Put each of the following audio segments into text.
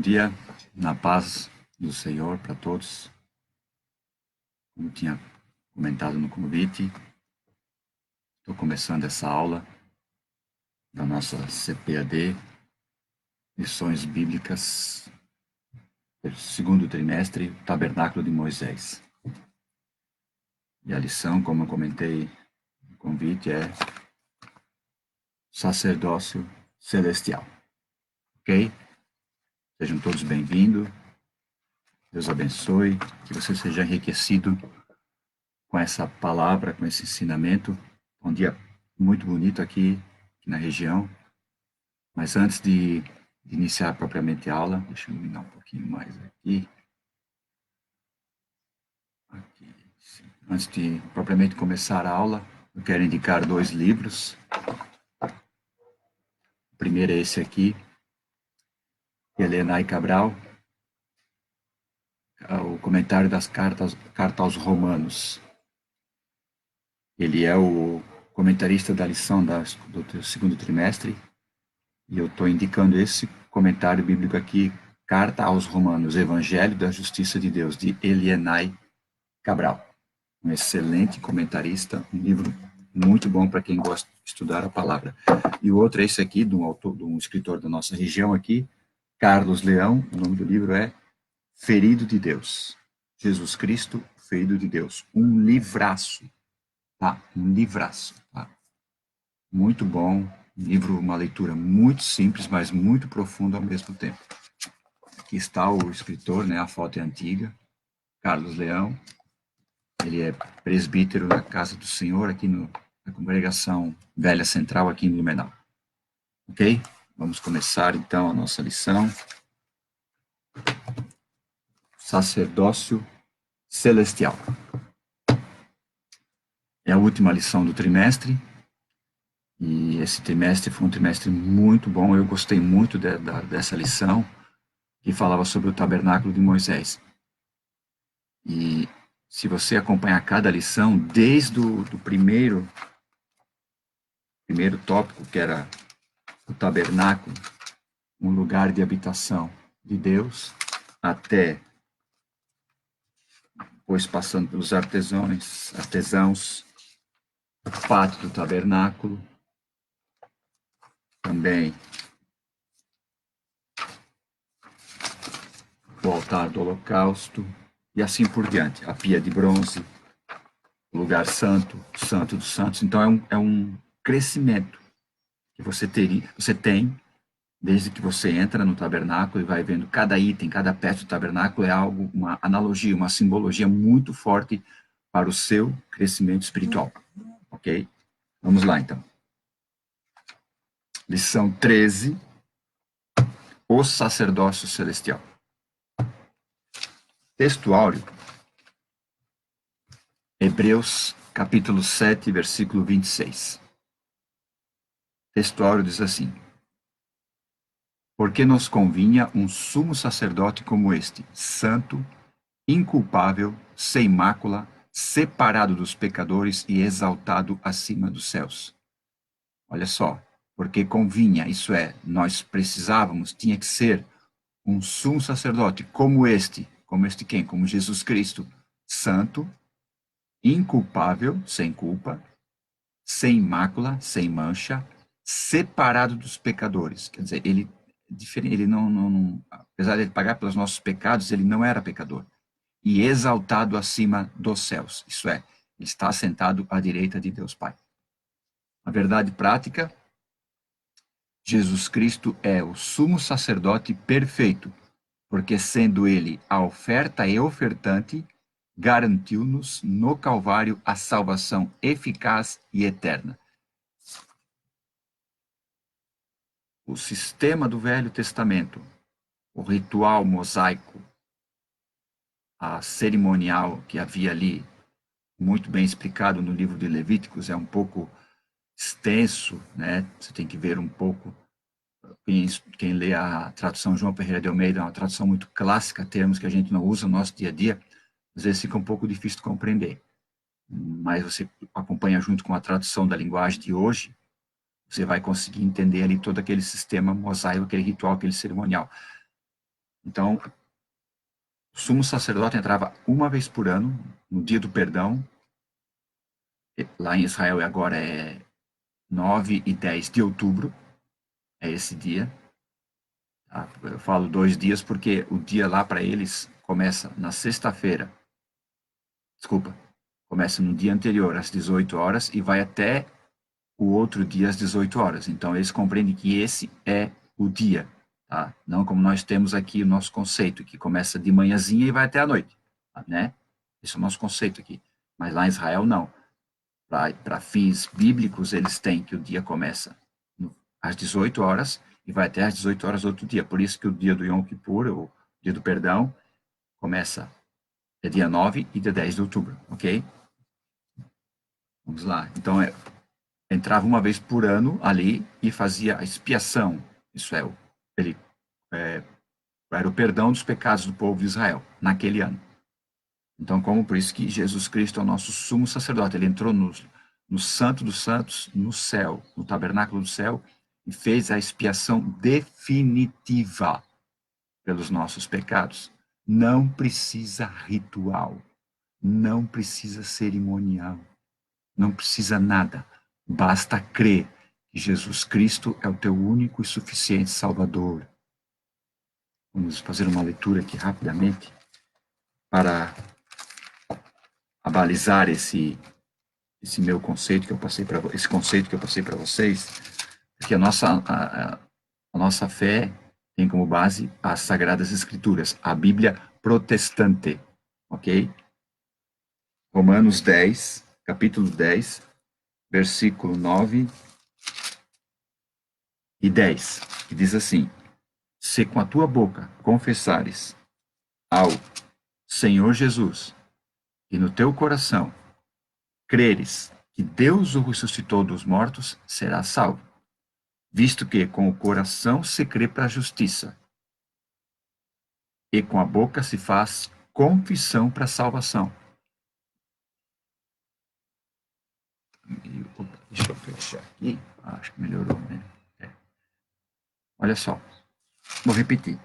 Bom dia, na paz do Senhor para todos. Como tinha comentado no convite, estou começando essa aula da nossa CPAD, Lições Bíblicas, segundo trimestre, Tabernáculo de Moisés. E a lição, como eu comentei no convite, é Sacerdócio Celestial. Ok? Sejam todos bem-vindos. Deus abençoe, que você seja enriquecido com essa palavra, com esse ensinamento. Um dia muito bonito aqui na região. Mas antes de iniciar propriamente a aula, deixa eu iluminar um pouquinho mais aqui. Antes de propriamente começar a aula, eu quero indicar 2 livros. O primeiro é esse aqui, Elenay Cabral, o comentário das cartas aos Romanos. Ele é o comentarista da lição do segundo trimestre, e eu estou indicando esse comentário bíblico aqui, Carta aos Romanos, Evangelho da Justiça de Deus, de Elenay Cabral. Um excelente comentarista, um livro muito bom para quem gosta de estudar a palavra. E o outro é esse aqui, de um escritor da nossa região aqui, Carlos Leão. O nome do livro é Ferido de Deus. Jesus Cristo, Ferido de Deus. Um livraço, tá? Um livraço, tá? Muito bom. Um livro, uma leitura muito simples, mas muito profunda ao mesmo tempo. Aqui está o escritor, né? A foto é antiga, Carlos Leão. Ele é presbítero na Casa do Senhor, aqui na Congregação Velha Central, aqui em Blumenau. Ok? Vamos começar, então, a nossa lição. Sacerdócio Celestial. É a última lição do trimestre, e esse trimestre foi um trimestre muito bom. Eu gostei muito dessa lição, que falava sobre o tabernáculo de Moisés. E se você acompanhar cada lição, desde o primeiro tópico, que era o tabernáculo, um lugar de habitação de Deus, até depois passando pelos artesãos, o pátio do tabernáculo, também o altar do holocausto, e assim por diante, a pia de bronze, o lugar santo, santo dos santos. Então é um crescimento que você tem, desde que você entra no tabernáculo e vai vendo cada item, cada peça do tabernáculo é algo, uma analogia, uma simbologia muito forte para o seu crescimento espiritual. Ok? Vamos lá, então. Lição 13. O sacerdócio celestial. Texto áureo. Hebreus, capítulo 7, versículo 26. Texto áureo diz assim: porque nos convinha um sumo sacerdote como este, santo, inculpável, sem mácula, separado dos pecadores e exaltado acima dos céus. Olha só, porque convinha, isso é, nós precisávamos, tinha que ser um sumo sacerdote como este quem? Como Jesus Cristo, santo, inculpável, sem culpa, sem mácula, sem mancha, separado dos pecadores. Quer dizer, ele não, apesar de ele pagar pelos nossos pecados, ele não era pecador. E exaltado acima dos céus. Isso é, ele está assentado à direita de Deus Pai. A verdade prática, Jesus Cristo é o sumo sacerdote perfeito, porque sendo ele a oferta e ofertante, garantiu-nos no Calvário a salvação eficaz e eterna. O sistema do Velho Testamento, o ritual mosaico, a cerimonial que havia ali, muito bem explicado no livro de Levíticos, é um pouco extenso, né? Você tem que ver um pouco. Quem lê a tradução João Ferreira de Almeida, é uma tradução muito clássica, termos que a gente não usa no nosso dia a dia, às vezes fica um pouco difícil de compreender. Mas você acompanha junto com a tradução da linguagem de hoje, você vai conseguir entender ali todo aquele sistema mosaico, aquele ritual, aquele cerimonial. Então, o sumo sacerdote entrava uma vez por ano, no dia do perdão. Lá em Israel agora é 9 e 10 de outubro, é esse dia. Tá? Eu falo 2 dias porque o dia lá para eles começa na sexta-feira. Desculpa, começa no dia anterior, às 18 horas, e vai até o outro dia às 18 horas. Então, eles compreendem que esse é o dia, tá? Não como nós temos aqui o nosso conceito, que começa de manhãzinha e vai até a noite, né? Esse é o nosso conceito aqui. Mas lá em Israel, não. Para fins bíblicos, eles têm que o dia começa às 18 horas e vai até às 18 horas do outro dia. Por isso que o dia do Yom Kippur, o dia do perdão, começa dia 9 e dia 10 de outubro, ok? Vamos lá. Então, entrava uma vez por ano ali e fazia a expiação. Isso é, ele, é, era o perdão dos pecados do povo de Israel, naquele ano. Então, como por isso que Jesus Cristo é o nosso sumo sacerdote, ele entrou no Santo dos Santos, no céu, no tabernáculo do céu, e fez a expiação definitiva pelos nossos pecados. Não precisa ritual, não precisa cerimonial, não precisa nada. Basta crer que Jesus Cristo é o teu único e suficiente Salvador. Vamos fazer uma leitura aqui rapidamente para abalizar esse meu conceito que eu passei para esse conceito que eu passei para vocês, porque a nossa fé tem como base as Sagradas Escrituras, a Bíblia protestante, ok? Romanos 10, capítulo 10, versículo 9 e 10, que diz assim: se com a tua boca confessares ao Senhor Jesus e no teu coração creres que Deus o ressuscitou dos mortos, serás salvo. Visto que com o coração se crê para a justiça e com a boca se faz confissão para a salvação. Deixa eu fechar aqui. Acho que melhorou, né? Olha só, vou repetir.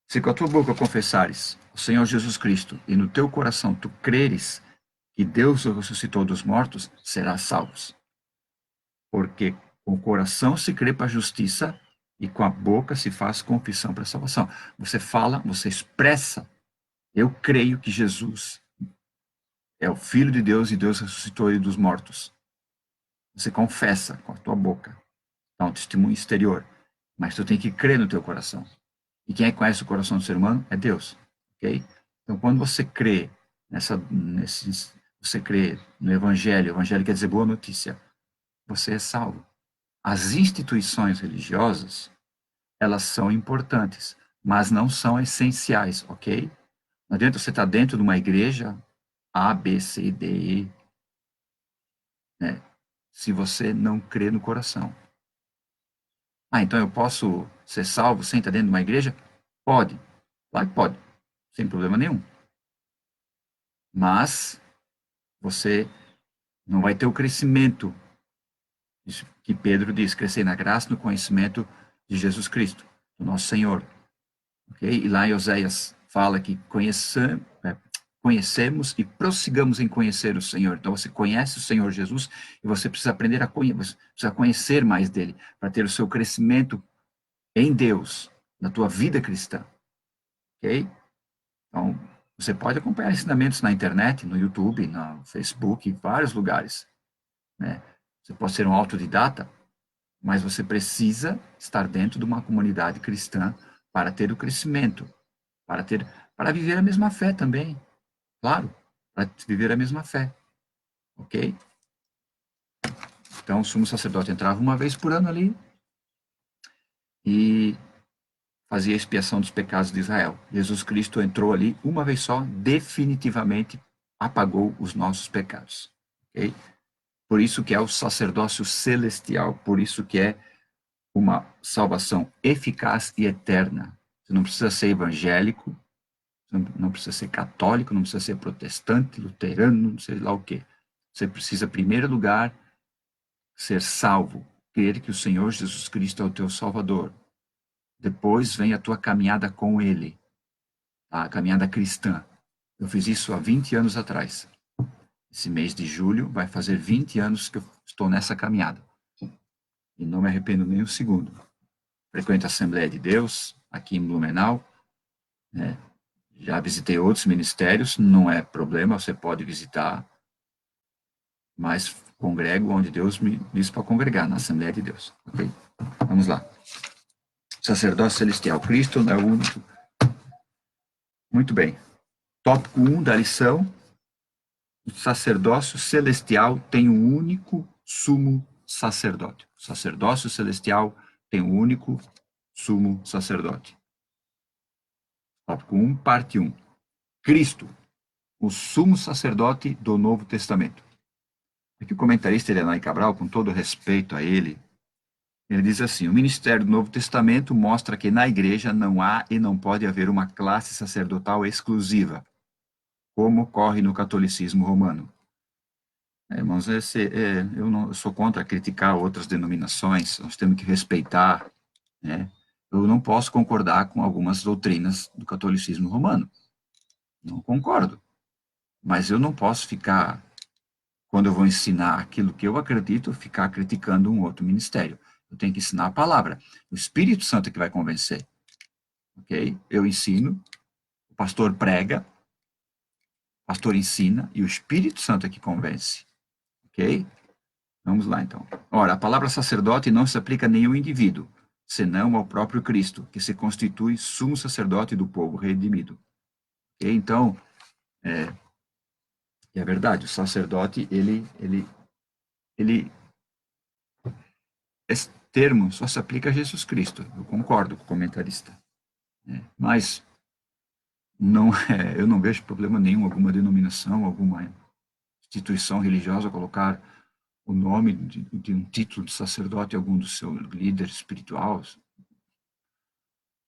Se com a tua boca confessares o Senhor Jesus Cristo e no teu coração tu creres que Deus o ressuscitou dos mortos, serás salvos. Porque com o coração se crê para a justiça e com a boca se faz confissão para a salvação. Você fala, você expressa, eu creio que Jesus é o Filho de Deus e Deus ressuscitou ele dos mortos. Você confessa com a tua boca. É um testemunho exterior. Mas tu tem que crer no teu coração. E quem é que conhece o coração do ser humano? É Deus. Ok? Então, quando você crê você crê no Evangelho, o Evangelho quer dizer boa notícia, você é salvo. As instituições religiosas, elas são importantes, mas não são essenciais, ok? Não adianta você estar dentro de uma igreja, A, B, C, D, E, né? Se você não crê no coração. Ah, então eu posso ser salvo sem estar dentro de uma igreja? Pode. Claro que pode. Sem problema nenhum. Mas você não vai ter o crescimento isso que Pedro diz, crescer na graça e no conhecimento de Jesus Cristo, do nosso Senhor. Okay? E lá em Oséias fala que conhecemos e prossigamos em conhecer o Senhor. Então você conhece o Senhor Jesus e você precisa aprender a conhecer, precisa conhecer mais dele, para ter o seu crescimento em Deus, na tua vida cristã. Ok? Então, você pode acompanhar ensinamentos na internet, no YouTube, no Facebook, em vários lugares. Né? Você pode ser um autodidata, mas você precisa estar dentro de uma comunidade cristã para ter o crescimento, para viver a mesma fé também. Claro, para viver a mesma fé. Ok? Então, o sumo sacerdote entrava uma vez por ano ali e fazia a expiação dos pecados de Israel. Jesus Cristo entrou ali uma vez só, definitivamente apagou os nossos pecados. Ok? Por isso que é o sacerdócio celestial, por isso que é uma salvação eficaz e eterna. Você não precisa ser evangélico, não precisa ser católico, não precisa ser protestante, luterano, não sei lá o quê. Você precisa, em primeiro lugar, ser salvo, crer que o Senhor Jesus Cristo é o teu Salvador. Depois vem a tua caminhada com Ele. a caminhada cristã. Eu fiz isso há 20 anos atrás. Esse mês de julho vai fazer 20 anos que eu estou nessa caminhada. E não me arrependo nem um segundo. Frequento a Assembleia de Deus, aqui em Blumenau, né? Já visitei outros ministérios, não é problema, você pode visitar, mas congrego onde Deus me diz para congregar, na Assembleia de Deus. Ok? Vamos lá. Sacerdócio celestial. Cristo é o único. Muito bem. Tópico 1 da lição. O sacerdócio celestial tem um único sumo sacerdote. O sacerdócio celestial tem um único sumo sacerdote. Tópico 1, parte 1. Cristo, o sumo sacerdote do Novo Testamento. Aqui o comentarista Elenay Cabral, com todo respeito a ele diz assim: o ministério do Novo Testamento mostra que na igreja não há e não pode haver uma classe sacerdotal exclusiva, como ocorre no catolicismo romano. Irmãos, eu sou contra criticar outras denominações, nós temos que respeitar, né? Eu não posso concordar com algumas doutrinas do catolicismo romano, não concordo, mas eu não posso ficar, quando eu vou ensinar aquilo que eu acredito, ficar criticando um outro ministério. Eu tenho que ensinar a palavra. O Espírito Santo é que vai convencer. Ok? Eu ensino, o pastor prega, o pastor ensina, e o Espírito Santo é que convence. Ok? Vamos lá, então. Ora, a palavra sacerdote não se aplica a nenhum indivíduo, senão ao próprio Cristo, que se constitui sumo sacerdote do povo redimido. Ok? Então, é verdade, o sacerdote, esse termo só se aplica a Jesus Cristo. Eu concordo com o comentarista. Mas não eu não vejo problema nenhum, alguma denominação, alguma instituição religiosa colocar o nome de um título de sacerdote, algum do seu líder espiritual.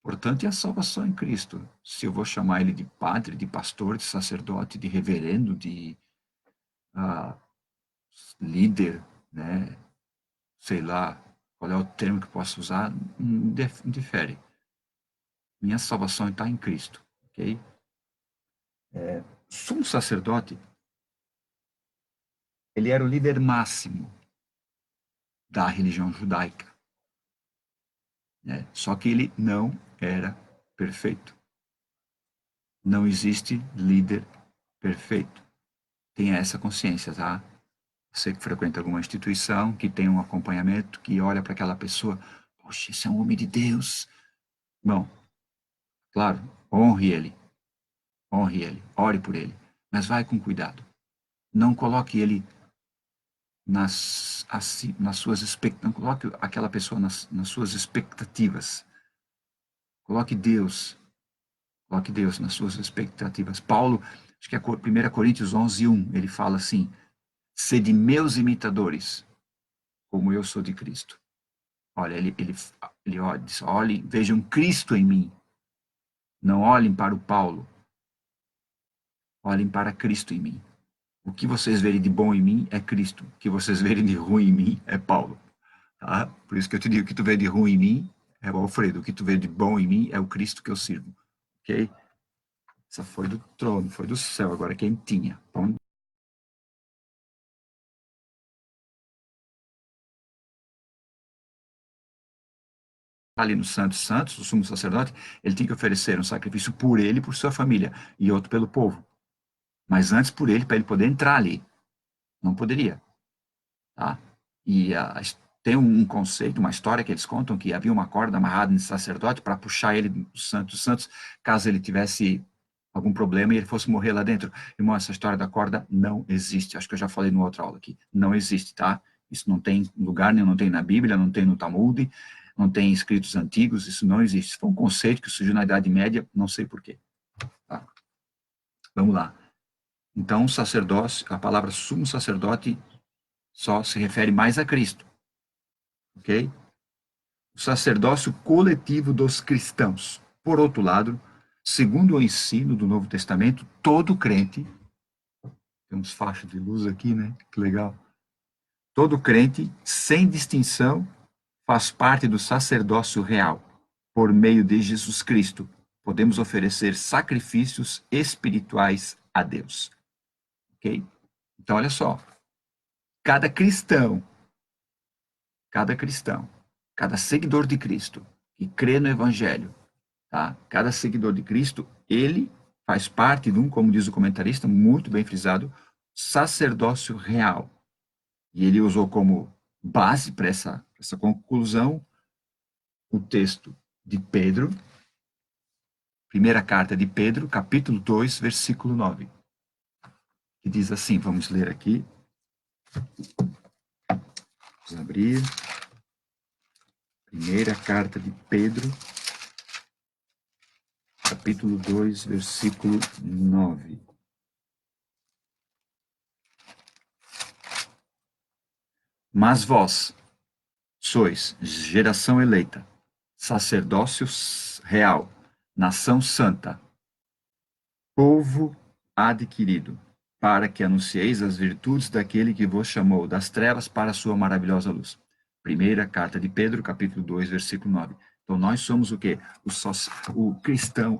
Portanto, é a salvação em Cristo. Se eu vou chamar ele de padre, de pastor, de sacerdote, de reverendo, de líder, né? Sei lá qual é o termo que posso usar, difere. Minha salvação está em Cristo, ok? Sumo sacerdote, ele era o líder máximo da religião judaica, né? Só que ele não era perfeito. Não existe líder perfeito. Tenha essa consciência, tá? Você que frequenta alguma instituição, que tem um acompanhamento, que olha para aquela pessoa, poxa, esse é um homem de Deus. Bom, claro, honre ele, ore por ele, mas vai com cuidado. Não coloque ele nas suas expectativas, não coloque aquela pessoa nas suas expectativas. Coloque Deus nas suas expectativas. Paulo, acho que é 1 Coríntios 11:1, ele fala assim: sede meus imitadores, como eu sou de Cristo. Olha, ele diz, olhem, vejam Cristo em mim. Não olhem para o Paulo. Olhem para Cristo em mim. O que vocês verem de bom em mim é Cristo. O que vocês verem de ruim em mim é Paulo. Tá? Por isso que eu te digo, o que tu vê de ruim em mim é o Alfredo. O que tu vê de bom em mim é o Cristo que eu sirvo. Ok? Essa foi do trono, foi do céu. Agora quem tinha. Vamos ali no Santos Santos, o sumo sacerdote, ele tinha que oferecer um sacrifício por ele e por sua família, e outro pelo povo. Mas antes por ele, para ele poder entrar ali. Não poderia. Tá? E tem um conceito, uma história que eles contam, que havia uma corda amarrada nesse sacerdote para puxar ele do Santos, caso ele tivesse algum problema e ele fosse morrer lá dentro. Irmão, essa história da corda não existe. Acho que eu já falei numa outra aula aqui. Não existe, tá? Isso não tem lugar nenhum, não tem na Bíblia, não tem no Talmud, não tem em escritos antigos, isso não existe. Isso foi um conceito que surgiu na Idade Média, não sei porquê. Tá? Vamos lá. Então, sacerdócio, a palavra sumo sacerdote só se refere mais a Cristo. Ok? O sacerdócio coletivo dos cristãos. Por outro lado, segundo o ensino do Novo Testamento, todo crente, tem uns fachos de luz aqui, né? Que legal. Todo crente, sem distinção, faz parte do sacerdócio real, por meio de Jesus Cristo, podemos oferecer sacrifícios espirituais a Deus. Ok? Então, olha só. Cada cristão, cada seguidor de Cristo que crê no Evangelho, tá? Cada seguidor de Cristo, ele faz parte de um, como diz o comentarista, muito bem frisado, sacerdócio real. E ele usou como base para essa conclusão o texto de Pedro, primeira carta de Pedro, capítulo 2, versículo 9, que diz assim, vamos ler aqui. Vamos abrir. Primeira carta de Pedro, capítulo 2, versículo 9. Mas vós sois geração eleita, sacerdócio real, nação santa, povo adquirido, para que anuncieis as virtudes daquele que vos chamou das trevas para a sua maravilhosa luz. Primeira carta de Pedro, capítulo 2, versículo 9. Então nós somos o quê? O cristão.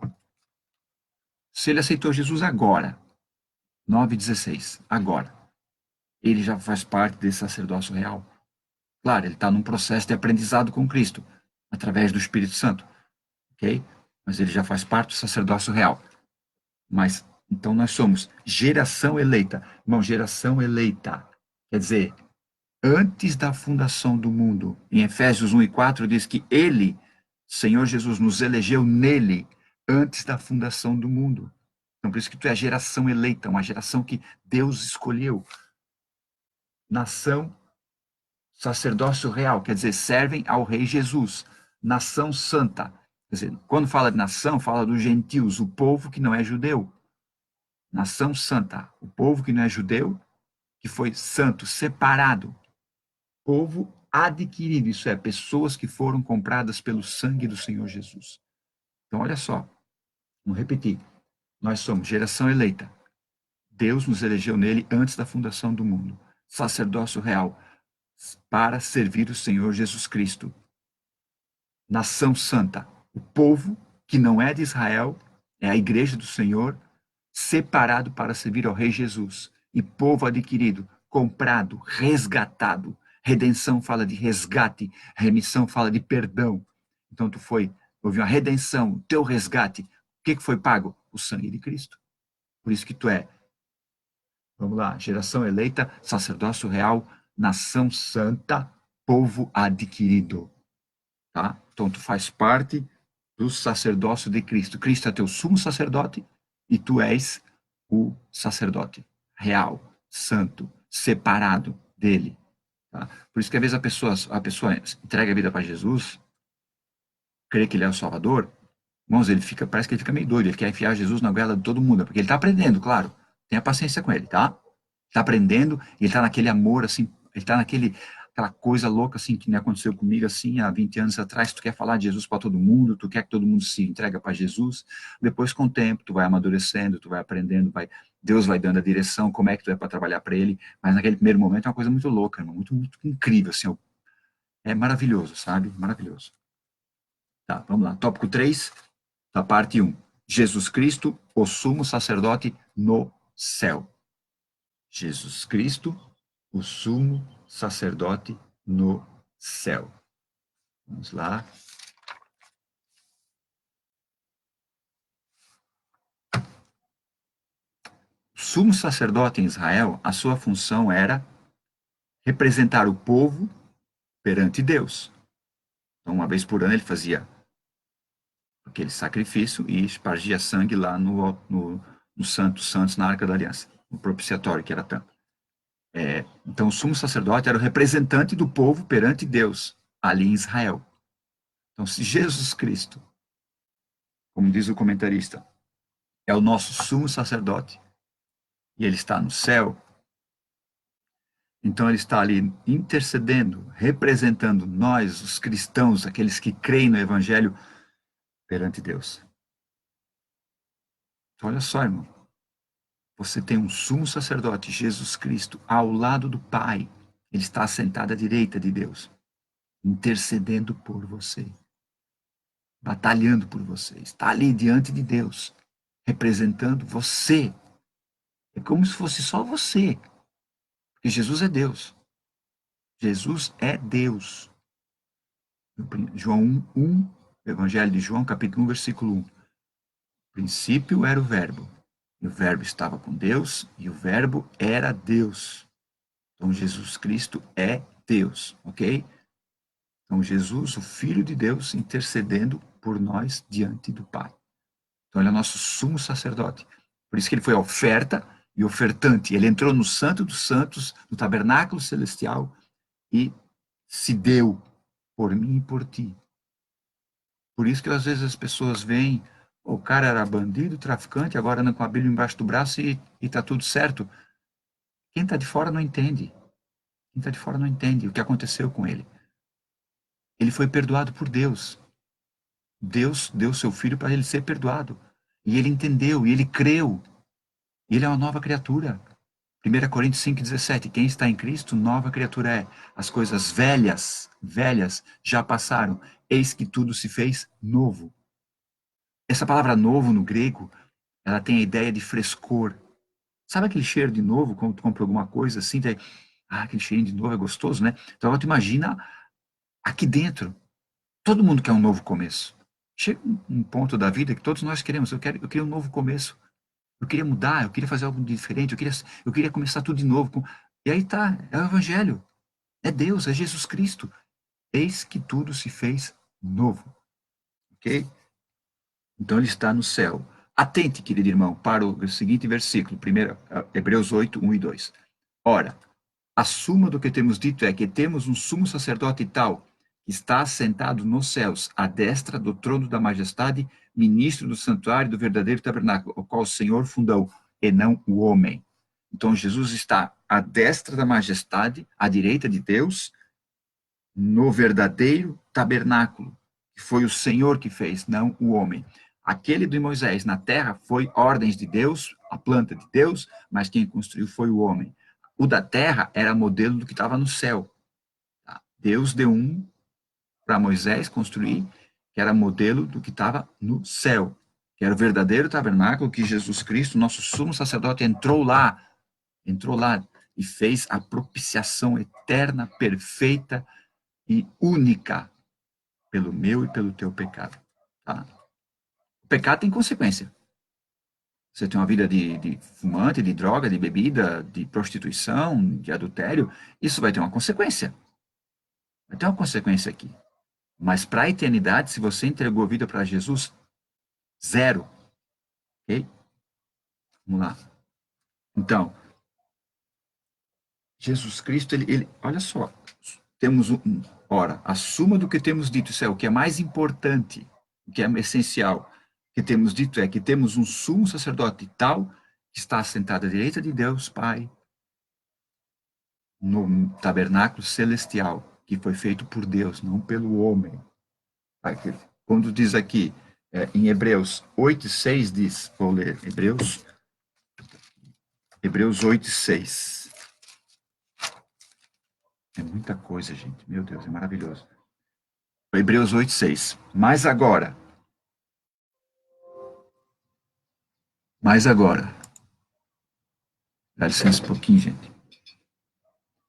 Se ele aceitou Jesus agora, 9,16, agora, ele já faz parte desse sacerdócio real. Claro, ele está num processo de aprendizado com Cristo, através do Espírito Santo, ok? Mas ele já faz parte do sacerdócio real. Mas, então nós somos geração eleita. Irmão, geração eleita. Quer dizer, antes da fundação do mundo. Em Efésios 1 e 4 diz que ele, Senhor Jesus, nos elegeu nele antes da fundação do mundo. Então, por isso que tu é a geração eleita, uma geração que Deus escolheu. Nação, sacerdócio real, quer dizer, servem ao Rei Jesus. Nação santa. Quer dizer, quando fala de nação, fala dos gentios, o povo que não é judeu. Nação santa, o povo que não é judeu, que foi santo, separado. Povo adquirido, isso é, pessoas que foram compradas pelo sangue do Senhor Jesus. Então, olha só, vamos repetir. Nós somos geração eleita. Deus nos elegeu nele antes da fundação do mundo. Sacerdócio real, para servir o Senhor Jesus Cristo. Nação santa, o povo que não é de Israel, é a igreja do Senhor, separado para servir ao Rei Jesus. E povo adquirido, comprado, resgatado. Redenção fala de resgate, remissão fala de perdão. Então houve uma redenção, teu resgate. O que foi pago? O sangue de Cristo. Por isso que tu é, vamos lá, geração eleita, sacerdócio real, nação santa, povo adquirido. Tá? Então tu faz parte do sacerdócio de Cristo. Cristo é teu sumo sacerdote e tu és o sacerdote real, santo, separado dele. Tá? Por isso que às vezes a pessoa entrega a vida para Jesus, crê que ele é o Salvador, irmãos, parece que ele fica meio doido, ele quer enfiar Jesus na goela de todo mundo, porque ele está aprendendo, claro. Tenha paciência com ele, tá? Está aprendendo, e ele está naquele amor, assim, ele está aquela coisa louca, assim, que nem aconteceu comigo, assim, há 20 anos atrás, tu quer falar de Jesus para todo mundo, tu quer que todo mundo se entregue para Jesus, depois com o tempo, tu vai amadurecendo, tu vai aprendendo, Deus vai dando a direção, como é que tu é para trabalhar para ele, mas naquele primeiro momento é uma coisa muito louca, irmão, muito, muito incrível, assim, é maravilhoso, sabe? Maravilhoso. Tá, vamos lá, tópico 3, da parte 1. Jesus Cristo, o sumo sacerdote no céu. Jesus Cristo, o sumo sacerdote no céu. Vamos lá. O sumo sacerdote em Israel, a sua função era representar o povo perante Deus. Então, uma vez por ano ele fazia aquele sacrifício e espargia sangue lá no Santo Santos, na Arca da Aliança, no propiciatório que era tanto. Então, o sumo sacerdote era o representante do povo perante Deus, ali em Israel. Então, se Jesus Cristo, como diz o comentarista, é o nosso sumo sacerdote, e ele está no céu, então ele está ali intercedendo, representando nós, os cristãos, aqueles que creem no Evangelho, perante Deus. Então, olha só, irmão. Você tem um sumo sacerdote, Jesus Cristo, ao lado do Pai. Ele está sentado à direita de Deus, intercedendo por você. batalhando por você, está ali diante de Deus, representando você. É como se fosse só você, porque Jesus é Deus. Jesus é Deus. João 1, Evangelho de João, capítulo 1, versículo 1. No princípio era o Verbo, e o Verbo estava com Deus, e o Verbo era Deus. Então, Jesus Cristo é Deus, ok? Então, Jesus, o Filho de Deus, intercedendo por nós diante do Pai. Então, ele é o nosso sumo sacerdote. Por isso que ele foi oferta e ofertante. Ele entrou no Santo dos Santos, no tabernáculo celestial, e se deu por mim e por ti. Por isso que às vezes as pessoas veem, o cara era bandido, traficante, agora anda com a Bíblia embaixo do braço e tá tudo certo. Quem está de fora não entende. Quem está de fora não entende o que aconteceu com ele. Ele foi perdoado por Deus. Deus deu seu filho para ele ser perdoado. E ele entendeu, e ele creu. E ele é uma nova criatura. 1 Coríntios 5,17. Quem está em Cristo, nova criatura é. As coisas velhas, velhas, já passaram. Eis que tudo se fez novo. Essa palavra novo no grego, ela tem a ideia de frescor. Sabe aquele cheiro de novo, quando tu compra alguma coisa assim, daí, aquele cheirinho de novo é gostoso, né? Então agora tu imagina aqui dentro. Todo mundo quer um novo começo. Chega um ponto da vida que todos nós queremos. Eu queria um novo começo. Eu queria mudar, eu queria fazer algo diferente, eu queria começar tudo de novo. E aí tá, é o Evangelho. É Deus, é Jesus Cristo. Eis que tudo se fez novo. Ok? Então ele está no céu. Atente, querido irmão, para o seguinte versículo, primeiro, Hebreus 8, 1 e 2. Ora, a suma do que temos dito é que temos um sumo sacerdote tal, que está assentado nos céus, à destra do trono da majestade, ministro do santuário do verdadeiro tabernáculo, o qual o Senhor fundou, e não o homem. Então Jesus está à destra da majestade, à direita de Deus, no verdadeiro tabernáculo, que foi o Senhor que fez, não o homem. Aquele de Moisés na terra foi ordens de Deus, a planta de Deus, mas quem construiu foi o homem. O da terra era modelo do que estava no céu. Tá? Deus deu um para Moisés construir, que era modelo do que estava no céu, que era o verdadeiro tabernáculo que Jesus Cristo, nosso sumo sacerdote, entrou lá e fez a propiciação eterna, perfeita e única pelo meu e pelo teu pecado. Tá? O pecado tem consequência. Você tem uma vida de fumante, de droga, de bebida, de prostituição, de adultério, isso vai ter uma consequência. Vai ter uma consequência aqui. Mas para a eternidade, se você entregou a vida para Jesus, zero. Ok? Vamos lá. Então, Jesus Cristo, olha só, temos ora, a suma do que temos dito, isso é o que é mais importante, o que é essencial, o que temos dito é que temos um sumo sacerdote tal, que está assentado à direita de Deus, Pai, no tabernáculo celestial, que foi feito por Deus, não pelo homem. Quando diz aqui, em Hebreus 8,6 diz, vou ler, Hebreus 8,6. É muita coisa, gente. Meu Deus, é maravilhoso. Hebreus 8,6. Mas agora, dá licença um pouquinho, gente.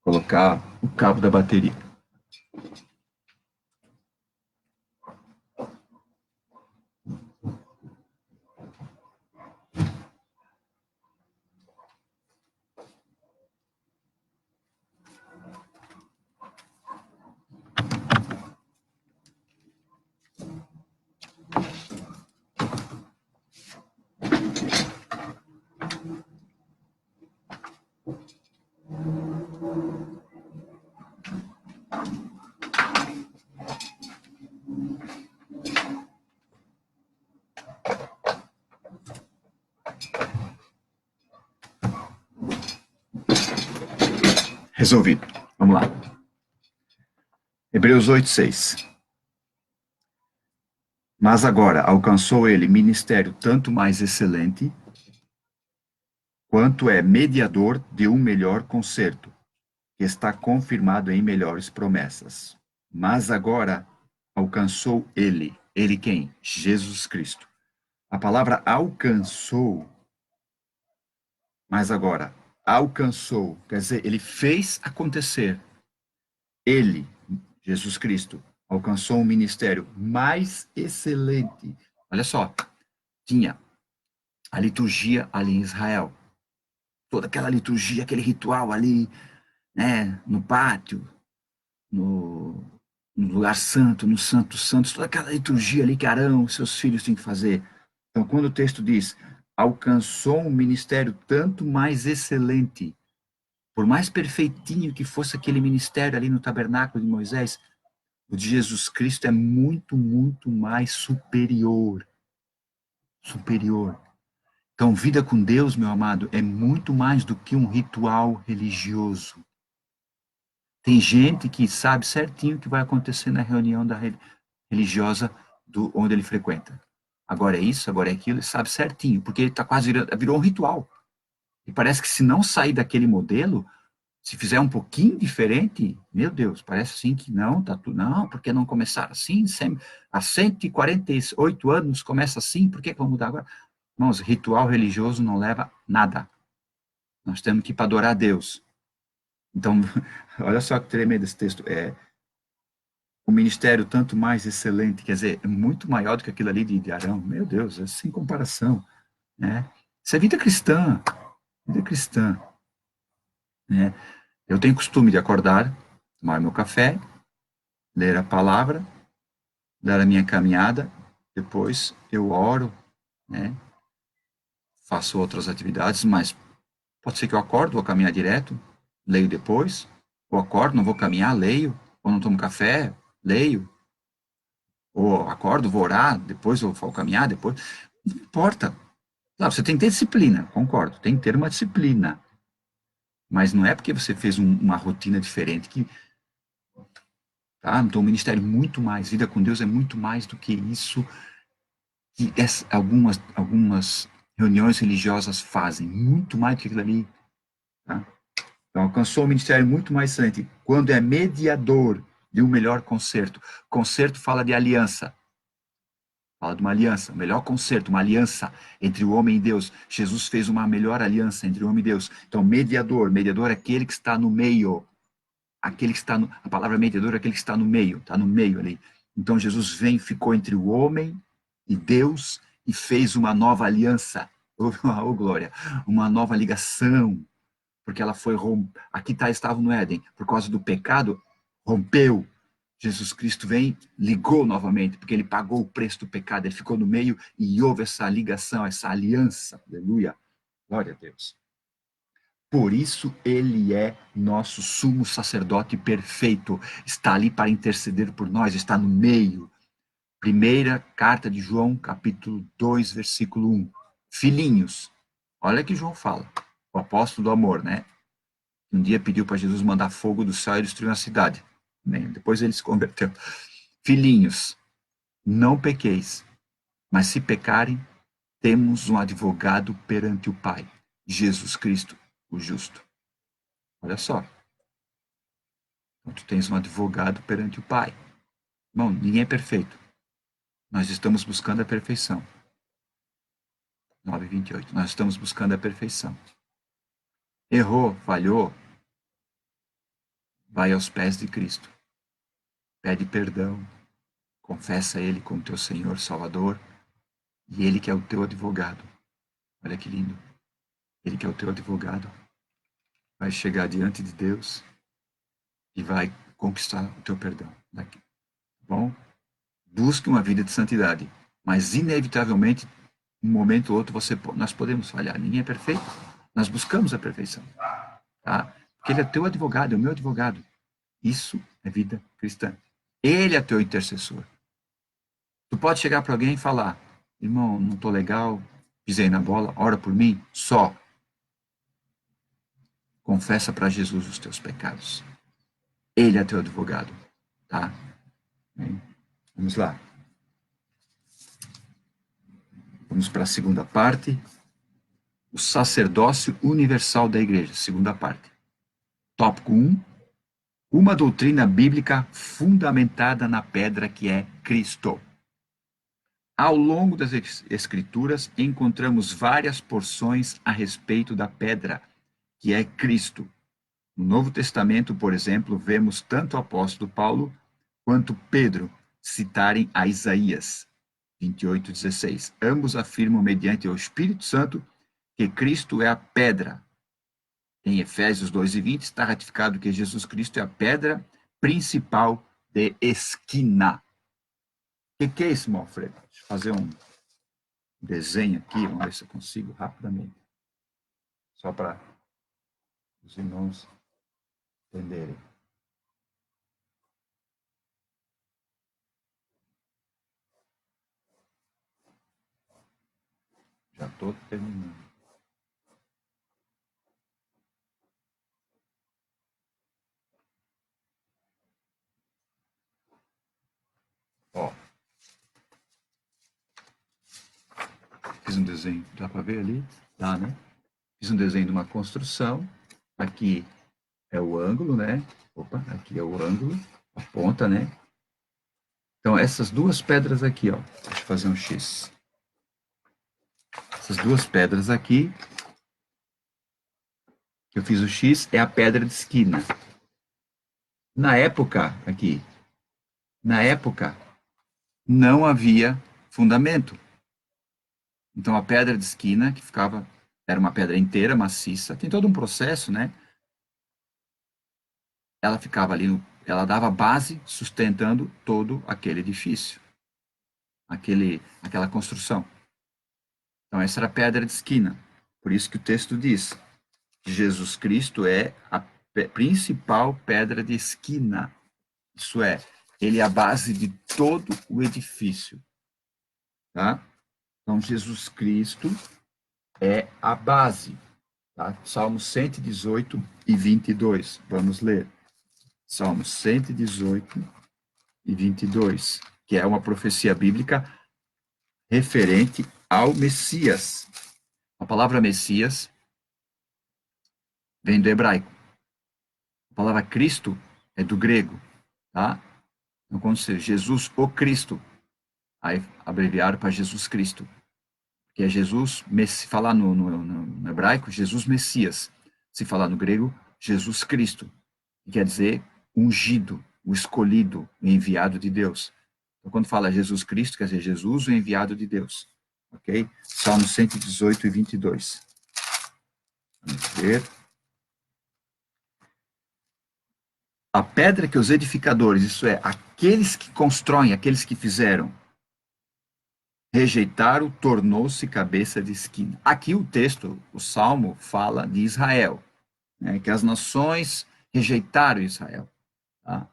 Colocar o cabo da bateria. Resolvido. Vamos lá. Hebreus 8,6. Mas agora alcançou ele ministério tanto mais excelente, quanto é mediador de um melhor concerto, que está confirmado em melhores promessas. Mas agora alcançou ele, Ele quem? Jesus Cristo. A palavra alcançou, mas agora, alcançou, quer dizer, ele fez acontecer. Ele, Jesus Cristo, alcançou um ministério mais excelente. Olha só, tinha a liturgia ali em Israel. Toda aquela liturgia, aquele ritual ali, né, no pátio, no, no lugar santo, no Santo Santos, toda aquela liturgia ali que Arão, seus filhos têm que fazer. Então, quando o texto diz, alcançou um ministério tanto mais excelente, por mais perfeitinho que fosse aquele ministério ali no tabernáculo de Moisés, o de Jesus Cristo é muito, muito mais superior. Superior. Então, vida com Deus, meu amado, é muito mais do que um ritual religioso. Tem gente que sabe certinho o que vai acontecer na reunião da religiosa onde ele frequenta. Agora é isso, agora é aquilo, ele sabe certinho, porque ele tá quase virou um ritual. E parece que se não sair daquele modelo, se fizer um pouquinho diferente, meu Deus, parece assim que não, tá tudo, não, porque não começar assim, há 148 anos começa assim, por que vamos mudar agora? Irmãos, ritual religioso não leva a nada. Nós temos que ir para adorar a Deus. Então, olha só que tremendo esse texto. O ministério tanto mais excelente, quer dizer, é muito maior do que aquilo ali de Arão. Meu Deus, é sem comparação, né? Isso é vida cristã, né? Eu tenho costume de acordar, tomar meu café, ler a palavra, dar a minha caminhada, depois eu oro, né? Faço outras atividades, mas pode ser que eu acordo, vou caminhar direto, leio depois, ou acordo, não vou caminhar, leio, ou não tomo café, leio, ou acordo, vou orar, depois eu vou caminhar, depois. Não importa. Claro, você tem que ter disciplina, concordo, tem que ter uma disciplina. Mas não é porque você fez uma rotina diferente que. Tá? Então, o ministério é muito mais, vida com Deus é muito mais do que isso que algumas reuniões religiosas fazem, muito mais do que aquilo ali. Tá? Então, alcançou o ministério muito mais excelente quando é mediador de um melhor concerto. Concerto fala de aliança. Fala de uma aliança, o melhor concerto, uma aliança entre o homem e Deus. Jesus fez uma melhor aliança entre o homem e Deus. Então, mediador é aquele que está no meio. Aquele que está no, a palavra mediador é aquele que está no meio ali. Então, Jesus vem, ficou entre o homem e Deus e fez uma nova aliança. Oh, glória! Uma nova ligação. Porque ela foi aqui estava no Éden, por causa do pecado, rompeu. Jesus Cristo vem, ligou novamente, porque ele pagou o preço do pecado, ele ficou no meio e houve essa ligação, essa aliança. Aleluia. Glória a Deus. Por isso ele é nosso sumo sacerdote perfeito. Está ali para interceder por nós, está no meio. Primeira carta de João, capítulo 2, versículo 1. Filhinhos, olha que João fala, o apóstolo do amor, né? Um dia pediu para Jesus mandar fogo do céu e destruir uma cidade. Depois ele se converteu. Filhinhos, não pequeis, mas se pecarem, temos um advogado perante o Pai, Jesus Cristo, o justo. Olha só. Então, tu tens um advogado perante o Pai. Bom, ninguém é perfeito. Nós estamos buscando a perfeição. 9:28. Nós estamos buscando a perfeição. Errou, falhou, vai aos pés de Cristo. Pede perdão, confessa Ele como teu Senhor, Salvador, e Ele que é o teu advogado. Olha que lindo. Ele que é o teu advogado vai chegar diante de Deus e vai conquistar o teu perdão. Daqui. Bom? Busque uma vida de santidade, mas inevitavelmente, um momento ou outro, nós podemos falhar. Ninguém é perfeito. Nós buscamos a perfeição. Tá? Porque Ele é teu advogado, é o meu advogado. Isso é vida cristã. Ele é teu intercessor. Tu pode chegar para alguém e falar, irmão, não estou legal, pisei na bola, ora por mim, só. Confessa para Jesus os teus pecados. Ele é teu advogado, tá? Bem, vamos lá. Vamos para a segunda parte. O sacerdócio universal da igreja, segunda parte. Tópico 1. Uma doutrina bíblica fundamentada na pedra que é Cristo. Ao longo das Escrituras, encontramos várias porções a respeito da pedra, que é Cristo. No Novo Testamento, por exemplo, vemos tanto o apóstolo Paulo quanto Pedro citarem a Isaías 28:16. Ambos afirmam, mediante o Espírito Santo, que Cristo é a pedra. Em Efésios 2:20 está ratificado que Jesus Cristo é a pedra principal de esquina. O que é isso, Alfredo? Deixa eu fazer um desenho aqui, vamos ver se eu consigo rapidamente. Só para os irmãos entenderem. Já estou terminando. Ó, fiz um desenho, dá para ver ali? Dá, né? Fiz um desenho de uma construção. Aqui é o ângulo, né? Opa, aqui é o ângulo, a ponta, né? Então, essas duas pedras aqui, ó. Deixa eu fazer um X. Essas duas pedras aqui, que eu fiz o X, é a pedra de esquina. Na época, aqui, na época, não havia fundamento. Então, a pedra de esquina, que ficava, era uma pedra inteira, maciça, tem todo um processo, né? Ela ficava ali, ela dava base, sustentando todo aquele edifício, aquela construção. Então, essa era a pedra de esquina. Por isso que o texto diz que Jesus Cristo é a principal pedra de esquina. Isso é, ele é a base de todo o edifício. Tá? Então, Jesus Cristo é a base. Tá? Salmos 118 e 22. Vamos ler. Salmos 118 e 22, que é uma profecia bíblica referente ao Messias. A palavra Messias vem do hebraico. A palavra Cristo é do grego. Tá? Então, quando você Jesus, o Cristo, aí abreviaram para Jesus Cristo. Que é Jesus, se falar no hebraico, Jesus Messias. Se falar no grego, Jesus Cristo. Que quer dizer ungido, o escolhido, o enviado de Deus. Então, quando fala Jesus Cristo, quer dizer Jesus, o enviado de Deus. Ok? Salmo 118 e 22. Vamos ver. A pedra que os edificadores, isso é, aqueles que constroem, aqueles que fizeram, rejeitaram, tornou-se cabeça de esquina. Aqui o texto, o Salmo, fala de Israel, né, que as nações rejeitaram Israel. Tá?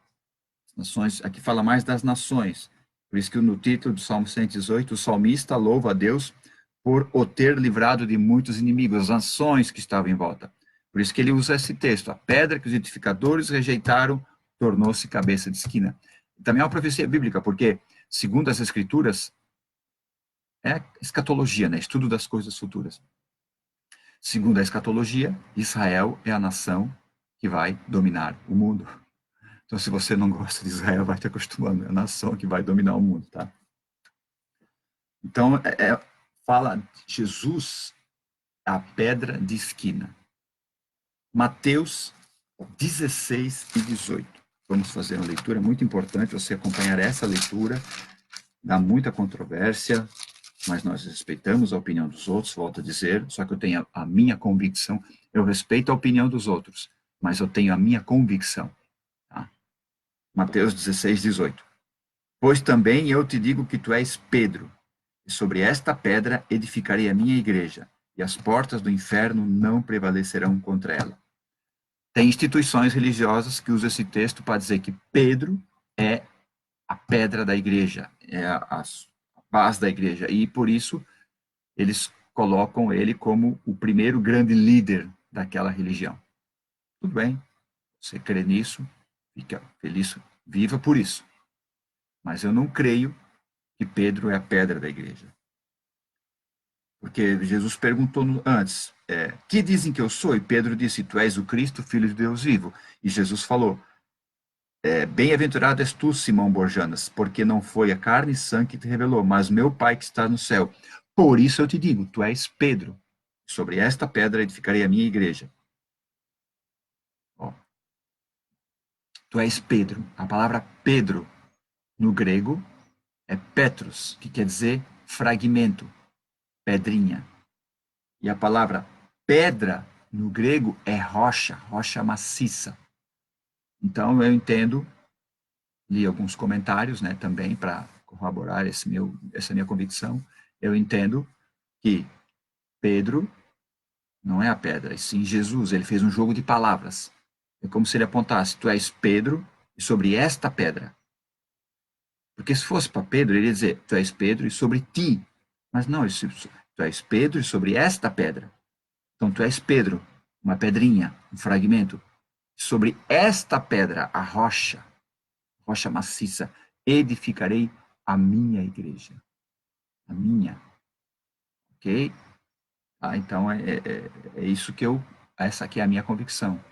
As nações, aqui fala mais das nações. Por isso que no título do Salmo 118, o salmista louva a Deus por o ter livrado de muitos inimigos, as nações que estavam em volta. Por isso que ele usa esse texto. A pedra que os edificadores rejeitaram tornou-se cabeça de esquina. Também é uma profecia bíblica, porque, segundo as Escrituras, é escatologia, né? Estudo das coisas futuras. Segundo a escatologia, Israel é a nação que vai dominar o mundo. Então, se você não gosta de Israel, vai te acostumando. É a nação que vai dominar o mundo, tá? Então, fala Jesus, a pedra de esquina. Mateus 16 e 18. Vamos fazer uma leitura muito importante, você acompanhar essa leitura. Dá muita controvérsia, mas nós respeitamos a opinião dos outros, volto a dizer, só que eu tenho a minha convicção. Eu respeito a opinião dos outros, mas eu tenho a minha convicção. Tá? Mateus 16, 18. Pois também eu te digo que tu és Pedro, e sobre esta pedra edificarei a minha igreja, e as portas do inferno não prevalecerão contra ela. Tem instituições religiosas que usam esse texto para dizer que Pedro é a pedra da igreja, é a base da igreja, e por isso eles colocam ele como o primeiro grande líder daquela religião. Tudo bem, você crê nisso, fica feliz, viva por isso. Mas eu não creio que Pedro é a pedra da igreja. Porque Jesus perguntou antes, que dizem que eu sou? E Pedro disse, tu és o Cristo, filho de Deus vivo. E Jesus falou, Bem-aventurado és tu, Simão Borjanas, porque não foi a carne e sangue que te revelou, mas meu Pai que está no céu. Por isso eu te digo, tu és Pedro. Sobre esta pedra edificarei a minha igreja. Ó, tu és Pedro. A palavra Pedro, no grego, é Petros, que quer dizer fragmento, pedrinha. E a palavra pedra, no grego, é rocha, rocha maciça. Então eu entendo, li alguns comentários, né, também para corroborar essa minha convicção. Eu entendo que Pedro não é a pedra, e sim Jesus. Ele fez um jogo de palavras. É como se ele apontasse: tu és Pedro, e sobre esta pedra. Porque se fosse para Pedro, ele ia dizer: tu és Pedro, e sobre ti. Mas não, tu és Pedro, e sobre esta pedra. Então tu és Pedro, uma pedrinha, um fragmento. Sobre esta pedra, a rocha, rocha maciça, edificarei a minha igreja. A minha. Ok? Então é isso essa aqui é a minha convicção.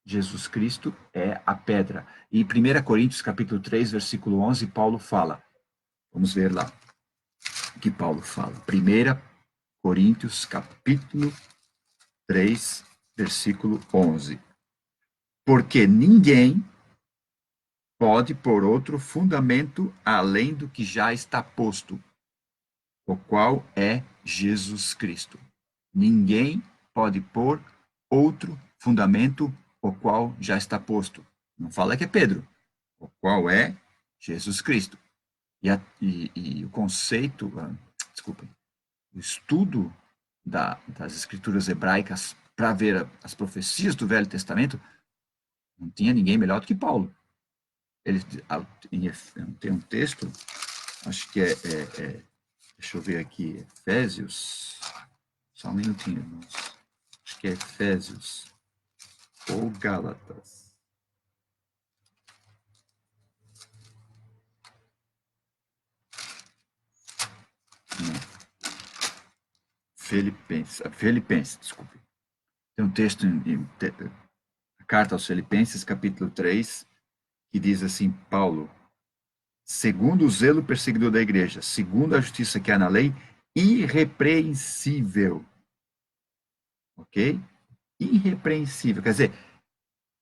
Jesus Cristo é a pedra. E em 1 Coríntios capítulo 3, versículo 11, Paulo fala. Vamos ver lá o que Paulo fala. 1 Coríntios capítulo 3, versículo 11. Porque ninguém pode pôr outro fundamento além do que já está posto, o qual é Jesus Cristo. Ninguém pode pôr outro fundamento, o qual já está posto. Não fala que é Pedro, o qual é Jesus Cristo. E o conceito, desculpa, o estudo das escrituras hebraicas para ver as profecias do Velho Testamento, não tinha ninguém melhor do que Paulo. Ele tem um texto, acho que deixa eu ver aqui, Efésios, só um minutinho, irmãos. Acho que é Efésios ou Gálatas. Filipenses, desculpe. Tem um texto a carta aos Filipenses, capítulo 3, que diz assim, Paulo, segundo o zelo perseguidor da igreja, segundo a justiça que há na lei, irrepreensível. Ok? Irrepreensível. Quer dizer,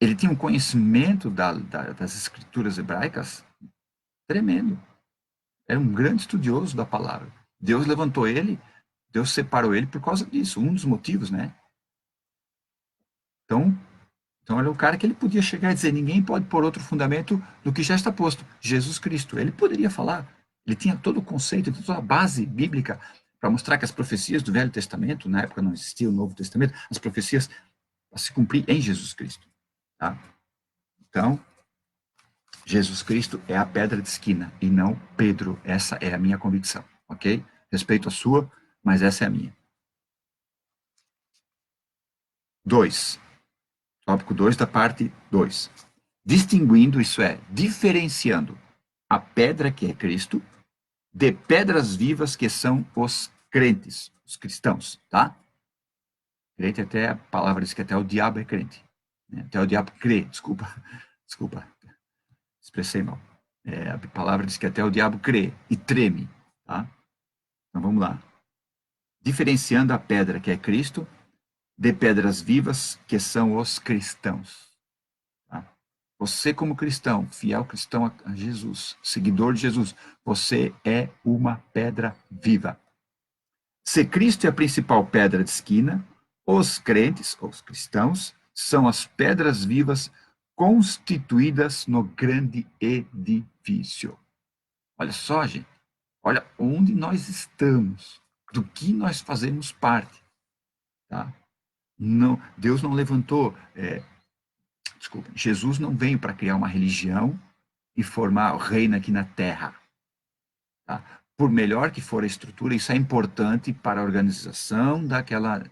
ele tinha um conhecimento das escrituras hebraicas tremendo. Era um grande estudioso da palavra. Deus levantou ele, Deus separou ele por causa disso, um dos motivos, né? Então era o cara que ele podia chegar e dizer: ninguém pode pôr outro fundamento do que já está posto, Jesus Cristo. Ele poderia falar, ele tinha todo o conceito, toda a base bíblica para mostrar que as profecias do Velho Testamento, na época não existia o Novo Testamento, as profecias se cumpriam em Jesus Cristo. Tá? Então, Jesus Cristo é a pedra de esquina e não Pedro. Essa é a minha convicção, ok? Respeito a sua, mas essa é a minha. 2. Tópico 2 da parte 2. Distinguindo, isso é, diferenciando a pedra que é Cristo de pedras vivas que são os crentes, os cristãos, tá? Crente até, a palavra diz que até o diabo é crente. Né? Até o diabo crê, desculpa, expressei mal. A palavra diz que até o diabo crê e treme, tá? Então vamos lá. Diferenciando a pedra que é Cristo de pedras vivas que são os cristãos. Tá? Você como cristão, fiel cristão a Jesus, seguidor de Jesus, você é uma pedra viva. Se Cristo é a principal pedra de esquina, os crentes, os cristãos, são as pedras vivas constituídas no grande edifício. Olha só, gente. Olha onde nós estamos, do que nós fazemos parte. Tá? Não, Deus não levantou, desculpa, Jesus não veio para criar uma religião e formar o reino aqui na terra. Tá? Por melhor que for a estrutura, isso é importante para a organização daquela